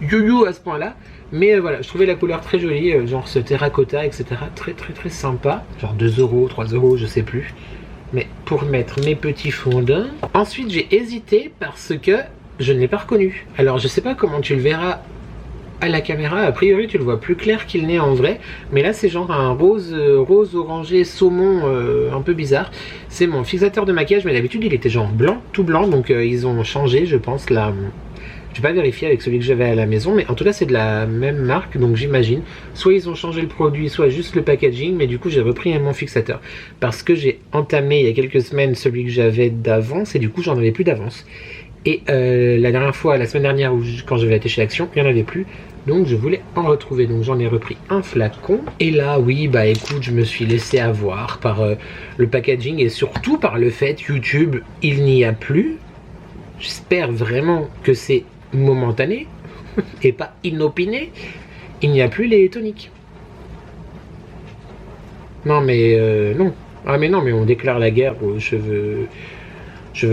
[SPEAKER 1] you à ce point là, mais voilà, je trouvais la couleur très jolie, genre ce terracotta, etc. Très sympa, genre 2 euros, 3 euros, je sais plus, mais pour mettre mes petits fondants. Ensuite j'ai hésité parce que je ne l'ai pas reconnu. Alors je sais pas comment tu le verras à la caméra, a priori tu le vois plus clair qu'il n'est en vrai, mais là c'est genre un rose orangé saumon un peu bizarre. C'est mon fixateur de maquillage, mais d'habitude il était genre blanc, tout blanc, donc ils ont changé je pense là. Je vais pas vérifier avec celui que j'avais à la maison, mais en tout cas c'est de la même marque, donc j'imagine soit ils ont changé le produit, soit juste le packaging, mais du coup j'ai repris mon fixateur parce que j'ai entamé il y a quelques semaines celui que j'avais d'avance et du coup j'en avais plus d'avance. Et la dernière fois, la semaine dernière, quand j'avais été chez Action, il n'y en avait plus. Donc je voulais en retrouver. Donc j'en ai repris un flacon. Et là, oui, écoute, je me suis laissé avoir par le packaging et surtout par le fait YouTube, il n'y a plus. J'espère vraiment que c'est momentané et pas inopiné. Il n'y a plus les toniques. Non mais non. Ah mais non, mais on déclare la guerre aux cheveux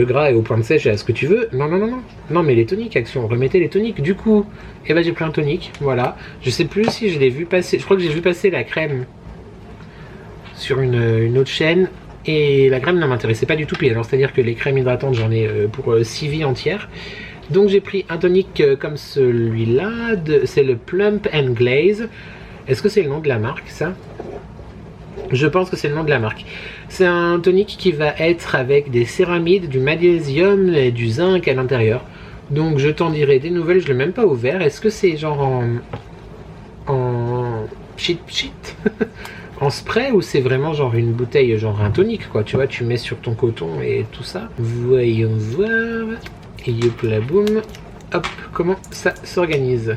[SPEAKER 1] gras et au point de sèche et à ce que tu veux. Non mais les toniques, Action, remettez les toniques. Du coup, j'ai pris un tonique, voilà. Je sais plus si je l'ai vu passer, je crois que j'ai vu passer la crème sur une autre chaîne et la crème ne m'intéressait pas du tout. Puis alors c'est à dire que les crèmes hydratantes j'en ai pour 6 vies entières. Donc j'ai pris un tonique comme celui-là, c'est le Plump and Glaze. Est-ce que c'est le nom de la marque ça? Je pense que c'est le nom de la marque. C'est un tonique qui va être avec des céramides, du magnésium et du zinc à l'intérieur. Donc je t'en dirai des nouvelles, je ne l'ai même pas ouvert. Est-ce que c'est genre en cheat en spray ou c'est vraiment genre une bouteille, genre un tonique quoi, tu vois, tu mets sur ton coton et tout ça. Voyons voir. Et hop la boum. Hop, comment ça s'organise?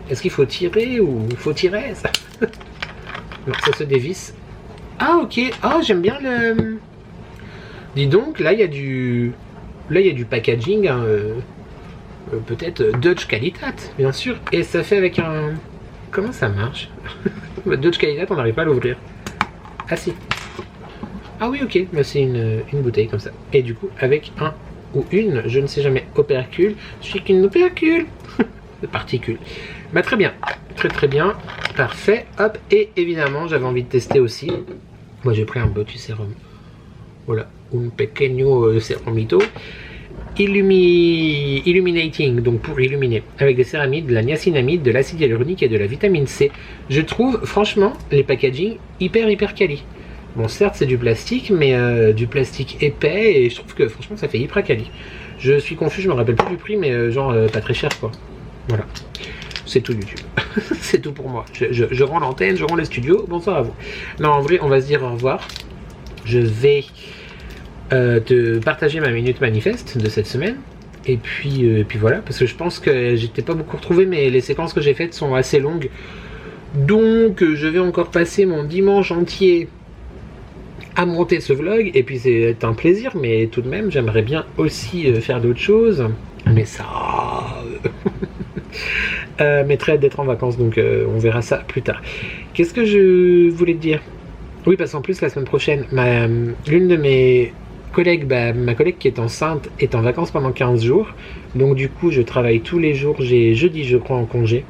[SPEAKER 1] Est-ce qu'il faut tirer ou il faut tirer ça? Non, ça se dévisse. Ah ok, ah j'aime bien le... Dis donc, là il y a du... Là il y a du packaging, hein, peut-être Dutch Qualitat, bien sûr. Et ça fait avec un... Comment ça marche? Dutch Qualitat, on n'arrive pas à l'ouvrir. Ah si. Ah oui ok, bah, c'est une bouteille comme ça. Et du coup, avec un ou une, je ne sais jamais, opercule. Je suis qu'une opercule. Particule. Bah très bien, très bien, parfait. Hop, et évidemment j'avais envie de tester aussi. Moi j'ai pris un petit sérum. Voilà, un pequeño serumito. Illuminating, donc pour illuminer, avec des céramides, de la niacinamide, de l'acide hyaluronique et de la vitamine C. Je trouve franchement les packaging hyper quali. Bon certes c'est du plastique, mais du plastique épais, et je trouve que franchement ça fait hyper quali. Je suis confus, je me rappelle plus du prix, mais genre pas très cher quoi. Voilà, c'est tout YouTube. C'est tout pour moi. Je rends l'antenne, je rends le studio. Bonsoir à vous. Non, en vrai, on va se dire au revoir. Je vais te partager ma minute manifeste de cette semaine. Et puis voilà, parce que je pense que j'étais pas beaucoup retrouvé, mais les séquences que j'ai faites sont assez longues. Donc, je vais encore passer mon dimanche entier à monter ce vlog. Et puis, c'est un plaisir, mais tout de même, j'aimerais bien aussi faire d'autres choses. Mais ça... mais très hâte d'être en vacances, donc on verra ça plus tard. Qu'est-ce que je voulais te dire? Oui, parce qu'en plus la semaine prochaine, l'une de mes collègues, ma collègue qui est enceinte, est en vacances pendant 15 jours. Donc du coup je travaille tous les jours. J'ai jeudi je crois en congé,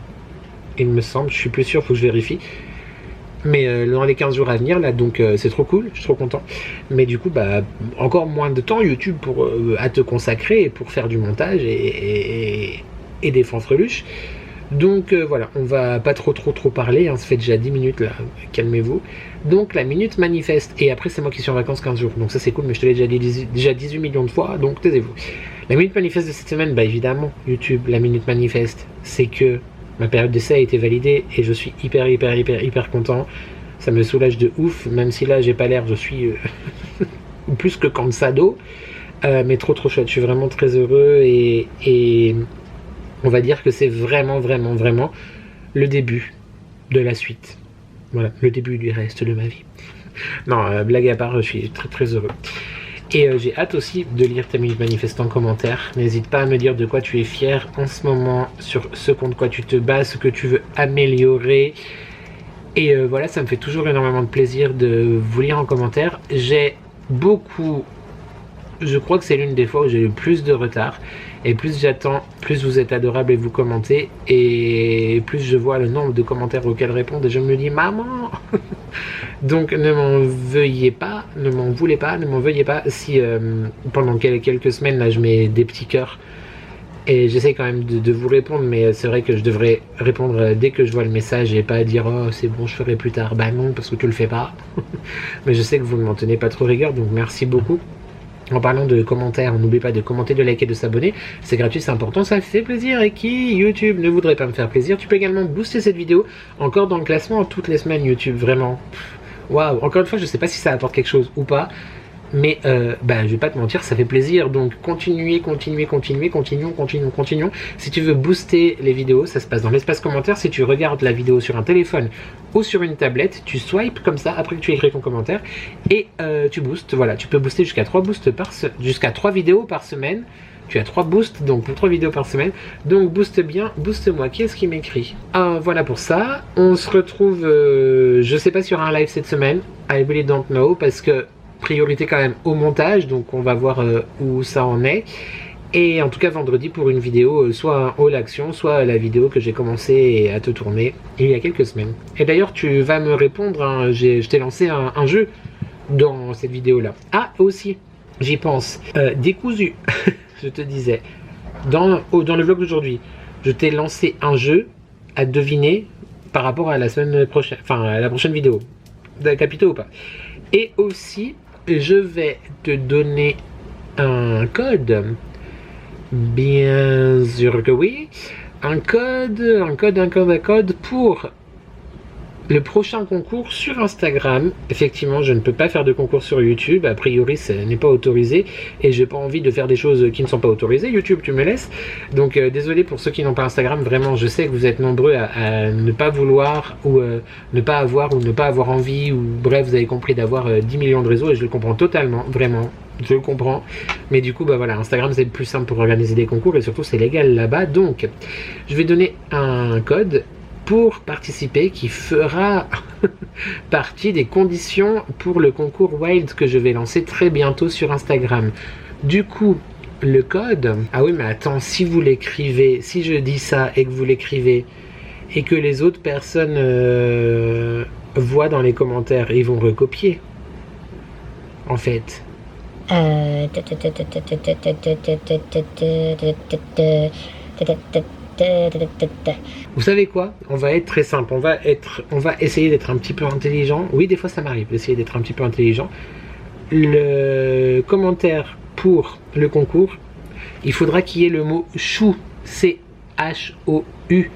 [SPEAKER 1] il me semble, je suis plus sûr, faut que je vérifie. Mais dans les 15 jours à venir là, donc c'est trop cool, je suis trop content. Mais du coup encore moins de temps YouTube à te consacrer pour faire du montage et des fanfreluches. Donc voilà, on va pas trop parler, hein, ça fait déjà 10 minutes là, calmez-vous. Donc la minute manifeste, et après c'est moi qui suis en vacances 15 jours, donc ça c'est cool, mais je te l'ai déjà 18 millions de fois, donc taisez-vous. La minute manifeste de cette semaine, évidemment, YouTube, la minute manifeste, c'est que ma période d'essai a été validée, et je suis hyper content. Ça me soulage de ouf, même si là j'ai pas l'air, je suis plus que cansado, mais trop chouette, je suis vraiment très heureux, et on va dire que c'est vraiment le début de la suite. Voilà, le début du reste de ma vie. Non, blague à part, je suis très heureux. Et j'ai hâte aussi de lire ta minute manifeste en commentaire. N'hésite pas à me dire de quoi tu es fier en ce moment, sur ce contre quoi tu te bats, ce que tu veux améliorer. Et voilà, ça me fait toujours énormément de plaisir de vous lire en commentaire. J'ai beaucoup... Je crois que c'est l'une des fois où j'ai eu le plus de retard. Et plus j'attends, plus vous êtes adorable et vous commentez. Et plus je vois le nombre de commentaires auxquels répondre. Et je me dis, maman. Donc ne m'en veuillez pas, ne m'en voulez pas, ne m'en veuillez pas si pendant quelques semaines là je mets des petits cœurs. Et j'essaie quand même de vous répondre, mais c'est vrai que je devrais répondre dès que je vois le message et pas dire oh c'est bon je ferai plus tard. Bah non, parce que tu le fais pas. Mais je sais que vous ne m'en tenez pas trop rigueur, donc merci beaucoup. En parlant de commentaires, n'oubliez pas de commenter, de liker, de s'abonner. C'est gratuit, c'est important, ça fait plaisir. Et qui, YouTube, ne voudrait pas me faire plaisir, tu peux également booster cette vidéo encore dans le classement toutes les semaines YouTube, vraiment. Waouh, encore une fois, je sais pas si ça apporte quelque chose ou pas. Mais je vais pas te mentir, ça fait plaisir. Donc continuons. Si tu veux booster les vidéos, ça se passe dans l'espace commentaire. Si tu regardes la vidéo sur un téléphone ou sur une tablette, tu swipes comme ça après que tu écris ton commentaire et tu boostes. Voilà, tu peux booster jusqu'à 3 vidéos par semaine. Tu as 3 boosts, donc pour 3 vidéos par semaine. Donc booste bien, booste-moi. Qui est-ce qui m'écrit? Voilà pour ça. On se retrouve, je sais pas, sur un live cette semaine. I really don't know, parce que priorité quand même au montage, donc on va voir où ça en est. Et en tout cas vendredi pour une vidéo, soit un haul action, soit la vidéo que j'ai commencé à te tourner il y a quelques semaines. Et d'ailleurs tu vas me répondre, hein, je t'ai lancé un jeu dans cette vidéo là. Ah aussi, j'y pense, décousu, je te disais, dans le vlog d'aujourd'hui, je t'ai lancé un jeu à deviner par rapport à la semaine prochaine, enfin à la prochaine vidéo, capito ou pas. Et aussi je vais te donner un code, bien sûr que oui, un code pour le prochain concours sur Instagram. Effectivement, je ne peux pas faire de concours sur YouTube. A priori, ce n'est pas autorisé. Et j'ai pas envie de faire des choses qui ne sont pas autorisées. YouTube, tu me laisses. Donc, désolé pour ceux qui n'ont pas Instagram. Vraiment, je sais que vous êtes nombreux à ne pas vouloir ou ne pas avoir ou ne pas avoir envie. Ou bref, vous avez compris d'avoir 10 millions de réseaux. Et je le comprends totalement, vraiment. Je le comprends. Mais du coup, bah voilà, Instagram, c'est le plus simple pour organiser des concours. Et surtout, c'est légal là-bas. Donc, je vais donner un code pour participer qui fera partie des conditions pour le concours Wild que je vais lancer très bientôt sur Instagram. Du coup, le code... Ah oui, mais attends, si vous l'écrivez, si je dis ça et que vous l'écrivez et que les autres personnes voient dans les commentaires, ils vont recopier. En fait. Vous savez quoi? On va être très simple. On va essayer d'être un petit peu intelligent. Oui, des fois ça m'arrive d'essayer d'être un petit peu intelligent. Le commentaire pour le concours, il faudra qu'il y ait le mot chou, C-H-O-U,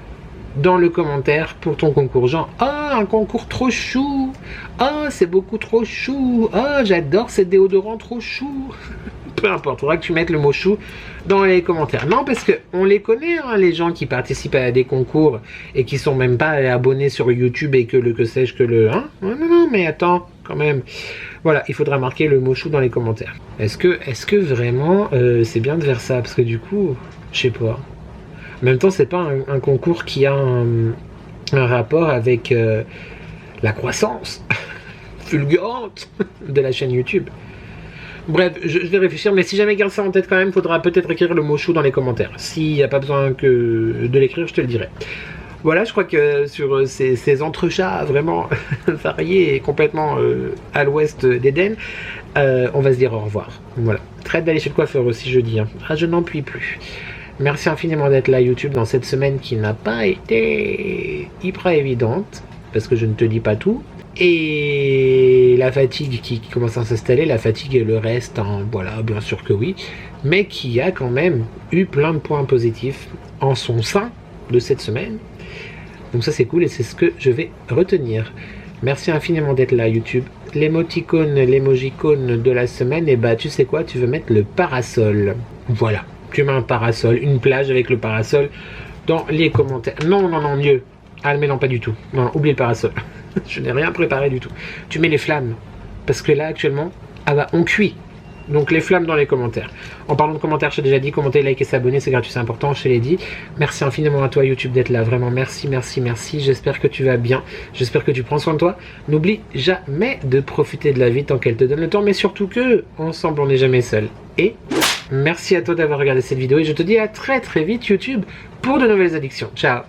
[SPEAKER 1] dans le commentaire pour ton concours. Genre, un concours trop chou. C'est beaucoup trop chou. J'adore ces déodorants trop chou. Peu importe, il faudra que tu mettes le mot chou dans les commentaires. Non, parce que on les connaît, hein, les gens qui participent à des concours et qui sont même pas abonnés sur YouTube et que sais-je que le... Non, mais attends, quand même. Voilà, il faudra marquer le mot chou dans les commentaires. Est-ce que vraiment c'est bien de faire ça? Parce que du coup, je sais pas. En même temps, c'est pas un concours qui a un rapport avec la croissance fulgurante de la chaîne YouTube. Bref, je vais réfléchir, mais si jamais garde ça en tête quand même, faudra peut-être écrire le mot chou dans les commentaires. S'il n'y a pas besoin de l'écrire, je te le dirai. Voilà, je crois que sur ces entrechats vraiment variés et complètement à l'ouest d'Éden, on va se dire au revoir. Voilà. Très hâte d'aller chez le coiffeur aussi jeudi. Hein. Je n'en puis plus. Merci infiniment d'être là YouTube dans cette semaine qui n'a pas été hyper évidente, parce que je ne te dis pas tout. Et la fatigue qui commence à s'installer, la fatigue et le reste, hein, voilà, bien sûr que oui, mais qui a quand même eu plein de points positifs en son sein de cette semaine. Donc ça c'est cool et c'est ce que je vais retenir. Merci infiniment d'être là YouTube. L'émoticône, l'émojicône de la semaine, et bah tu sais quoi, tu veux mettre le parasol. Voilà, tu mets un parasol, une plage avec le parasol dans les commentaires. Non, mieux. Ah mais non, pas du tout. Non, oublie le parasol. Je n'ai rien préparé du tout. Tu mets les flammes. Parce que là, actuellement, on cuit. Donc les flammes dans les commentaires. En parlant de commentaires, je t'ai déjà dit, commenter, liker, s'abonner, c'est gratuit, c'est important, je te l'ai dit. Merci infiniment à toi YouTube d'être là. Vraiment, merci. J'espère que tu vas bien. J'espère que tu prends soin de toi. N'oublie jamais de profiter de la vie tant qu'elle te donne le temps. Mais surtout que, ensemble, on n'est jamais seul. Et merci à toi d'avoir regardé cette vidéo. Et je te dis à très vite YouTube pour de nouvelles addictions. Ciao.